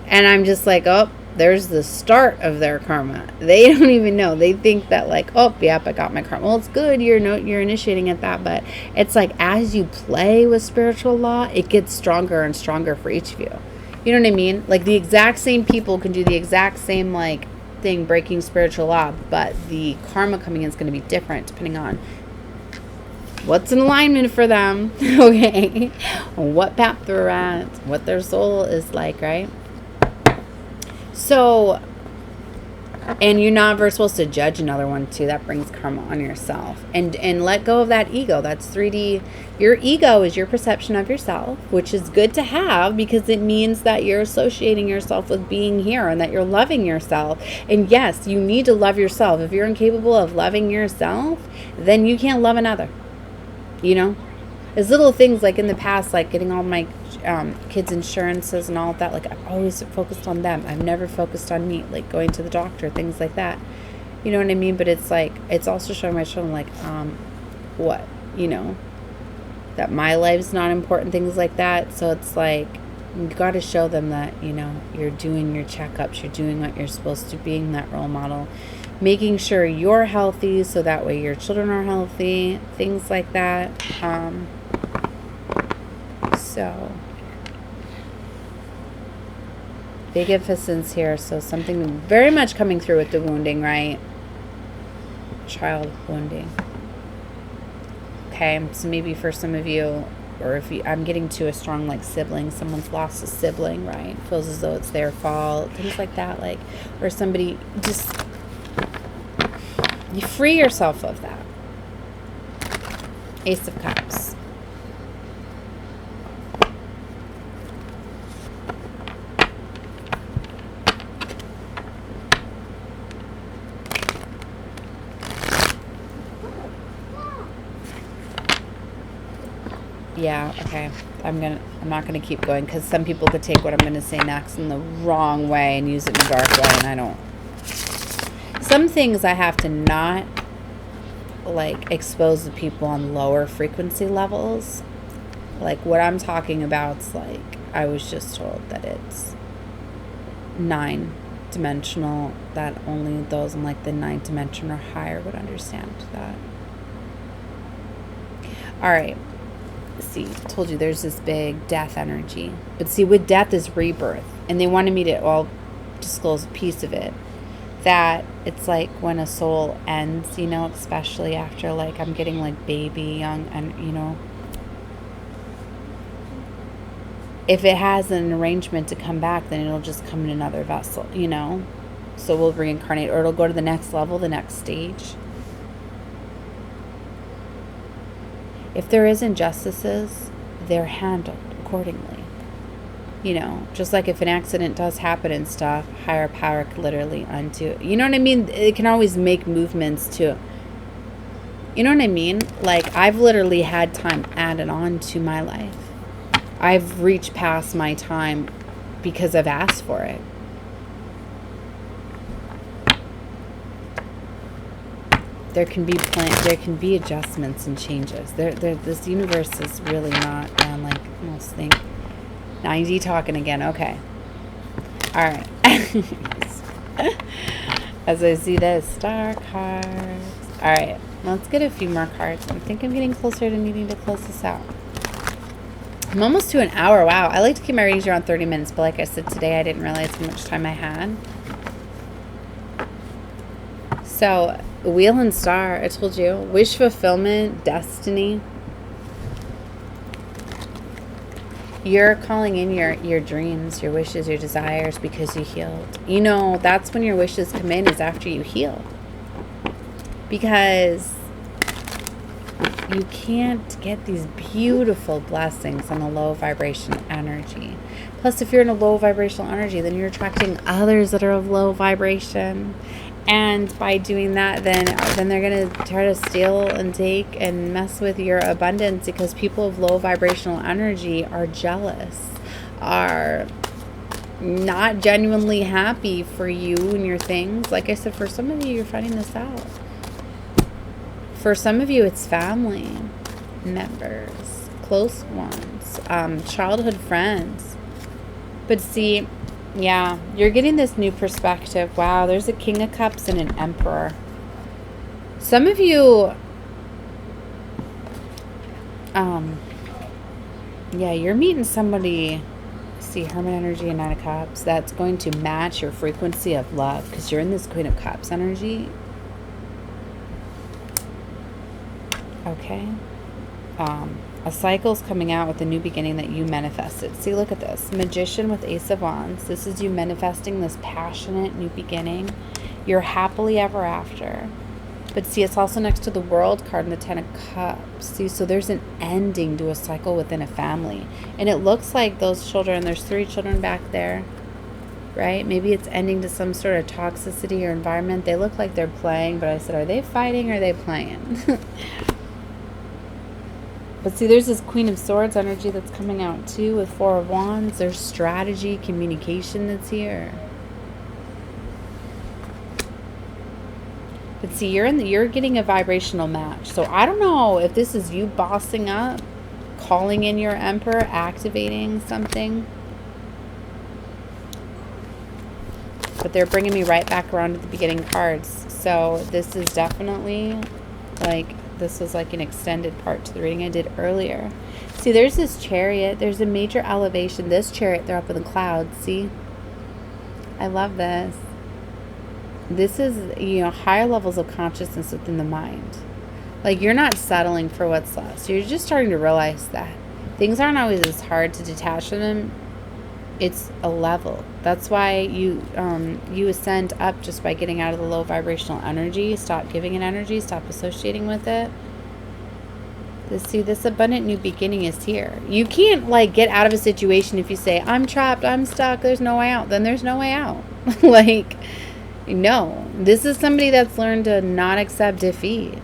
And I'm just like, oh, there's the start of their karma. They don't even know. They think that like, oh, yep, I got my karma. Well, it's good. You're initiating at that, but it's like as you play with spiritual law, it gets stronger and stronger for each of you. You know what I mean? Like the exact same people can do the exact same like thing, breaking spiritual law, but the karma coming in is going to be different depending on what's in alignment for them. Okay, what path they're at, what their soul is like, right? So, and you're not ever supposed to judge another one too. That brings karma on yourself. And let go of that ego. That's 3D. Your ego is your perception of yourself, which is good to have because it means that you're associating yourself with being here and that you're loving yourself. And yes, you need to love yourself. If you're incapable of loving yourself, then you can't love another. You know? There's little things like in the past, like getting all my kids' insurances and all of that. Like I've always focused on them. I've never focused on me, like going to the doctor, things like that. You know what I mean? But it's like, it's also showing my children like, what, you know, that my life's not important, things like that. So it's like, you got to show them that, you know, you're doing your checkups, you're doing what you're supposed to, being that role model, making sure you're healthy so that way your children are healthy, things like that. So big emphasis here. So something very much coming through with the wounding, right? child wounding. Okay, so maybe for some of you, or if you, I'm getting to a strong like sibling, someone's lost a sibling, right? Feels as though it's their fault, things like that, like, or somebody just, you free yourself of that. Ace of Cups. Yeah, okay. I'm not gonna keep going because some people could take what I'm gonna say next in the wrong way and use it in a dark way, and I don't. Some things I have to not like expose to people on lower frequency levels. Like what I'm talking about is like, I was just told that it's 9-dimensional, that only those in like the 9th dimension or higher would understand that. All right. See, told you there's this big death energy, but see, with death is rebirth, and they wanted me to all disclose a piece of it, that it's like when a soul ends, you know, especially after like I'm getting like baby young, and you know, if it has an arrangement to come back, then it'll just come in another vessel, you know, so we'll reincarnate, or it'll go to the next level, the next stage. If there is injustices, they're handled accordingly. You know, just like if an accident does happen and stuff, higher power could literally undo. You know what I mean? It can always make movements to, you know what I mean? Like, I've literally had time added on to my life. I've reached past my time because I've asked for it. There can be adjustments and changes. This universe is really not like most think. 90 talking again. Okay. All right. As I see the star cards. All right. Let's get a few more cards. I think I'm getting closer to needing to close this out. I'm almost to an hour. Wow. I like to keep my readings around 30 minutes, but like I said today, I didn't realize how much time I had. So, Wheel and Star, I told you. Wish fulfillment, destiny. You're calling in your dreams, your wishes, your desires because you healed. You know, that's when your wishes come in, is after you heal. Because you can't get these beautiful blessings on a low vibration energy. Plus, if you're in a low vibrational energy, then you're attracting others that are of low vibration. And by doing that, then they're going to try to steal and take and mess with your abundance, because people of low vibrational energy are jealous, are not genuinely happy for you and your things. Like I said, for some of you, you're finding this out. For some of you, it's family members, close ones, childhood friends. But see, yeah, you're getting this new perspective. Wow, there's a King of Cups and an Emperor. Some of you, yeah, you're meeting somebody, see, Hermit energy and Knight of Cups, that's going to match your frequency of love, because you're in this Queen of Cups energy. Okay. A cycle's coming out with a new beginning that you manifested. See, look at this. Magician with Ace of Wands. This is you manifesting this passionate new beginning. You're happily ever after. But see, it's also next to the World card and the 10 of Cups. See, so there's an ending to a cycle within a family. And it looks like those children, there's 3 children back there, right? Maybe it's ending to some sort of toxicity or environment. They look like they're playing, but I said, are they fighting or are they playing? But see, there's this Queen of Swords energy that's coming out too with 4 of Wands. There's strategy, communication that's here. But see, you're getting a vibrational match. So I don't know if this is you bossing up, calling in your Emperor, activating something. But they're bringing me right back around to the beginning cards. So this is definitely like, this was like an extended part to the reading I did earlier. See, there's this Chariot. There's a major elevation. This Chariot, they're up in the clouds. See? I love this. This is, higher levels of consciousness within the mind. Like, you're not settling for what's less. You're just starting to realize that things aren't always as hard to detach from them. It's a level. That's why you ascend up just by getting out of the low vibrational energy. Stop giving it energy. Stop associating with it. This abundant new beginning is here. You can't, like, get out of a situation if you say, I'm trapped, I'm stuck, there's no way out. Then there's no way out. Like, no. This is somebody that's learned to not accept defeat.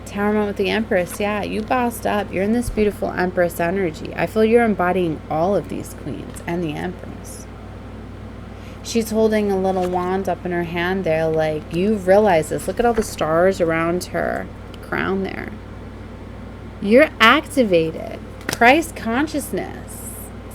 Tower moment with the Empress. Yeah, you bossed up. You're in this beautiful Empress energy. I feel you're embodying all of these queens and the Empress. She's holding a little wand up in her hand there. Like, you've realized this. Look at all the stars around her crown there. You're activated. Christ consciousness.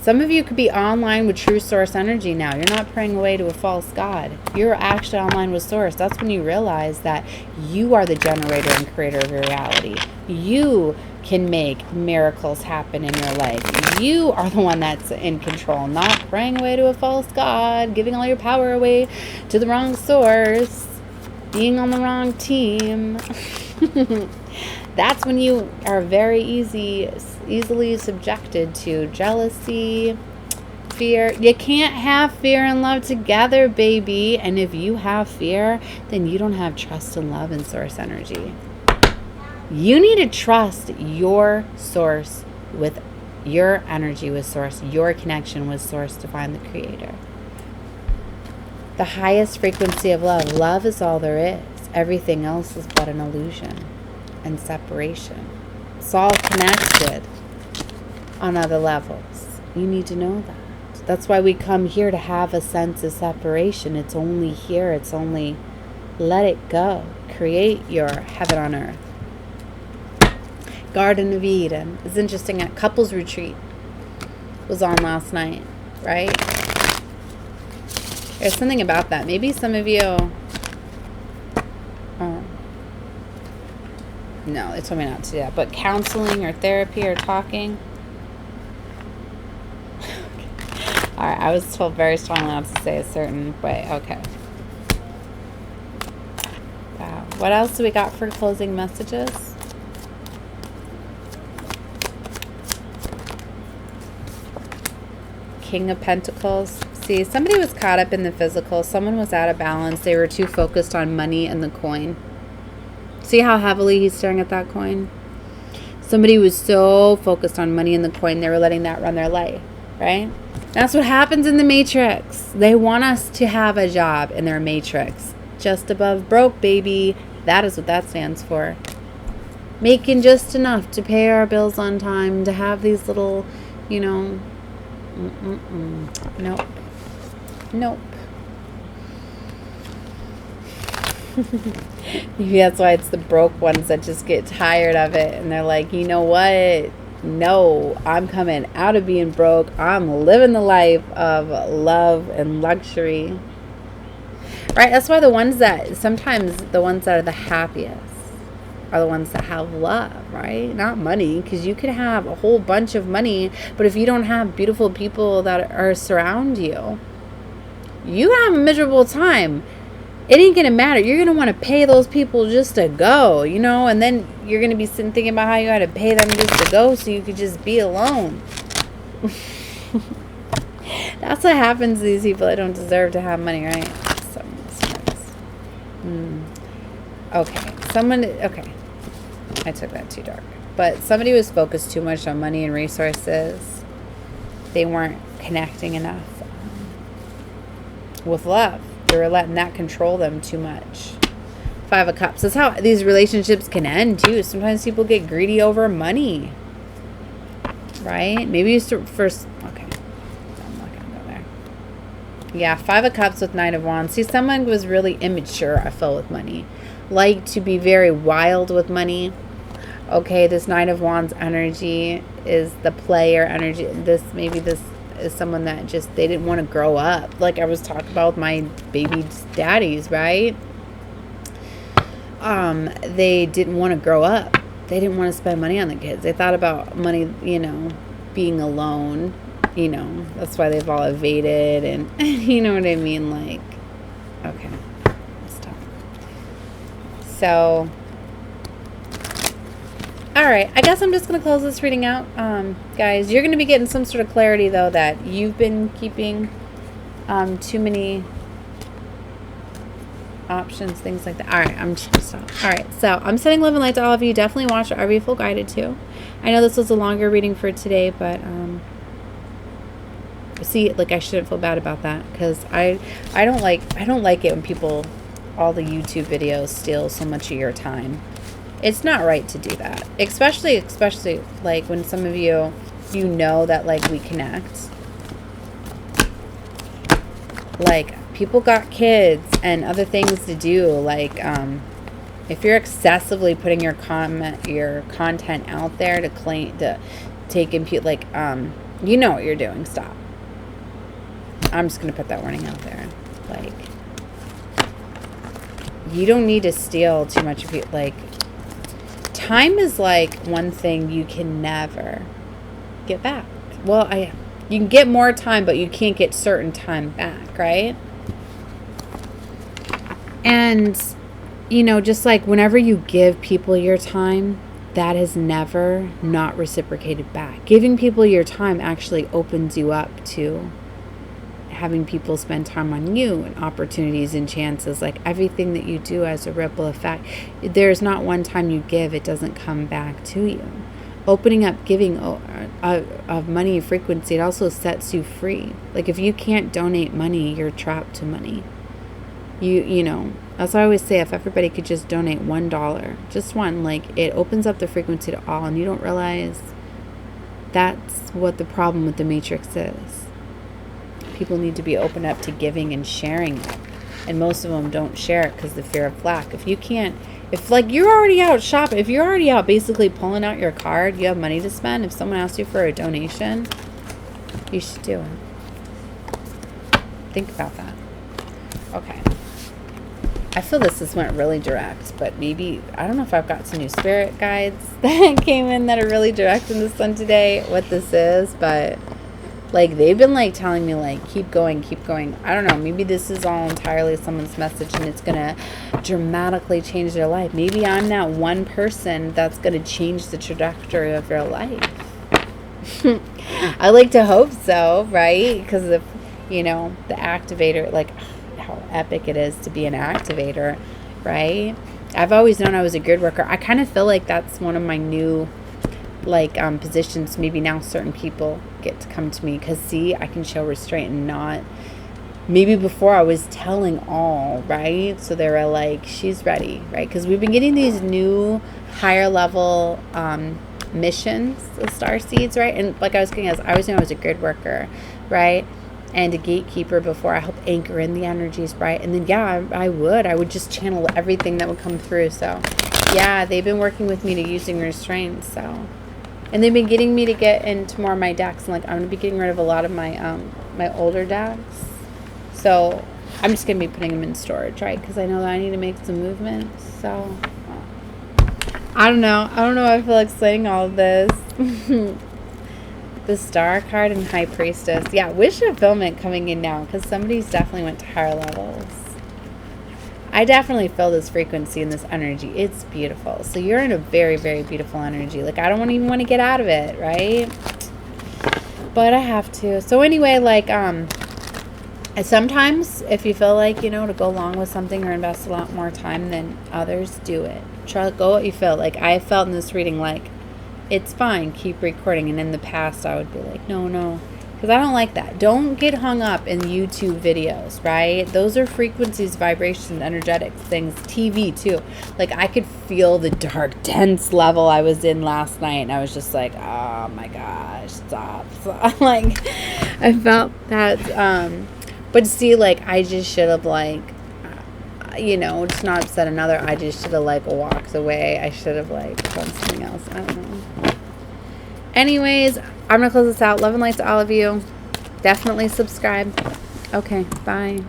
Some of you could be online with true source energy now. You're not praying away to a false god. You're actually online with source. That's when you realize that you are the generator and creator of your reality. You can make miracles happen in your life. You are the one that's in control, not praying away to a false god, giving all your power away to the wrong source, being on the wrong team. That's when you are very easily subjected to jealousy, fear. You can't have fear and love together, baby. And if you have fear, then you don't have trust and love in source energy. You need to trust your source with your energy with source, your connection with source, divine, the creator. The highest frequency of love. Love is all there is. Everything else is but an illusion and separation. It's all connected on other levels. You need to know that. That's why we come here, to have a sense of separation. It's only here. It's only let it go. Create your heaven on earth. Garden of Eden. It's interesting. At couples retreat was on last night, right? There's something about that. Maybe some of you... No, they told me not to do that. But counseling or therapy or talking. All right, I was told very strongly not to say a certain way. Okay. Wow. What else do we got for closing messages? King of Pentacles. See, somebody was caught up in the physical. Someone was out of balance. They were too focused on money and the coin. See how heavily he's staring at that coin? Somebody was so focused on money and the coin, they were letting that run their life, right? That's what happens in the Matrix. They want us to have a job in their Matrix. Just above broke, baby. That is what that stands for. Making just enough to pay our bills on time, to have these little, Nope. Nope. Maybe that's why it's the broke ones that just get tired of it. And they're like, you know what? No, I'm coming out of being broke. I'm living the life of love and luxury. Right? That's why sometimes the ones that are the happiest are the ones that have love, right? Not money, because you could have a whole bunch of money, but if you don't have beautiful people that are surround you, you have a miserable time. It ain't going to matter. You're going to want to pay those people just to go, and then you're going to be sitting thinking about how you had to pay them just to go so you could just be alone. That's what happens to these people that don't deserve to have money, right? Okay. I took that too dark. But somebody was focused too much on money and resources. They weren't connecting enough with love. They were letting that control them too much. 5 of Cups. That's how these relationships can end too. Sometimes people get greedy over money. Right? Maybe you first... Okay. I'm not going to go there. Yeah, 5 of Cups with 9 of Wands. See, someone was really immature, I feel, with money. Like to be very wild with money. Okay, this 9 of Wands energy is the player energy. Maybe this is someone that just, they didn't want to grow up. Like I was talking about with my baby daddies, right? They didn't want to grow up. They didn't want to spend money on the kids. They thought about money, being alone. That's why they've all evaded and you know what I mean? Like, okay. So, all right. I guess I'm just going to close this reading out. Guys, you're going to be getting some sort of clarity, though, that you've been keeping too many options, things like that. All right. I'm just going to stop. All right. So, I'm sending love and light to all of you. Definitely watch whatever you feel guided to. I know this was a longer reading for today, but see, like, I shouldn't feel bad about that, because I don't like it when people, all the YouTube videos, steal so much of your time. It's not right to do that, especially like when some of you know that, like, we connect, like, people got kids and other things to do, like, if you're excessively putting your content out there to take impute, like, you know what you're doing. Stop. I'm just gonna put that warning out there. Like, you don't need to steal too much of your, like, time is like one thing you can never get back. Well, you can get more time, but you can't get certain time back, right? And, you know, just like whenever you give people your time, that is never not reciprocated back. Giving people your time actually opens you up to having people spend time on you, and opportunities and chances. Like, everything that you do has a ripple effect. There's not one time you give, it doesn't come back to you. Opening up, giving of money frequency, it also sets you free. Like, if you can't donate money, you're trapped to money. You know, that's what I always say, if everybody could just donate $1, just one, like, it opens up the frequency to all, and you don't realize that's what the problem with the matrix is. People need to be open up to giving and sharing it, and most of them don't share it because of the fear of lack. If like you're already out shopping, if you're already out basically pulling out your card, you have money to spend, if someone asks you for a donation, you should do it. Think about that. Okay, I feel this went really direct, but maybe, I don't know if I've got some new spirit guides that came in that are really direct in this one today, what this is, but like, they've been, like, telling me, like, keep going, keep going. I don't know. Maybe this is all entirely someone's message, and it's going to dramatically change their life. Maybe I'm that one person that's going to change the trajectory of your life. I like to hope so, right? Because if, you know, the activator, like, how epic it is to be an activator, right? I've always known I was a grid worker. I kind of feel like that's one of my new, like, positions. Maybe now certain people get to come to me because, see, I can show restraint and not, maybe before I was telling all, right? So they were like, she's ready, right? Because we've been getting these new higher level missions, the starseeds, right? And like I was saying, I always knew I was a grid worker, right? And a gatekeeper before. I help anchor in the energies, right? And then, yeah, I would just channel everything that would come through. So yeah, they've been working with me to using restraint. So, and they've been getting me to get into more of my decks. And, like, I'm going to be getting rid of a lot of my my older decks. So I'm just going to be putting them in storage, right? Because I know that I need to make some movements. So I don't know. I feel like explaining all of this. The Star card and High Priestess. Yeah, wish fulfillment coming in now, because somebody's definitely went to higher levels. I definitely feel this frequency and this energy. It's beautiful. So you're in a very, very beautiful energy. Like, I don't even want to get out of it, right? But I have to. So anyway, like, sometimes if you feel like, you know, to go along with something or invest a lot more time than others, do it. Try to go what you feel. Like, I felt in this reading, like, it's fine, keep recording. And in the past, I would be like, no. Because I don't like that. Don't get hung up in YouTube videos, right? Those are frequencies, vibrations, energetics, things. TV, too. Like, I could feel the dark, dense level I was in last night. And I was just like, oh, my gosh, stop. Like, I felt that. But see, like, I just should have, like, you know, just not upset another. I just should have, like, walked away. I should have, like, done something else. I don't know. Anyways, I'm going to close this out. Love and light to all of you. Definitely subscribe. Okay, bye.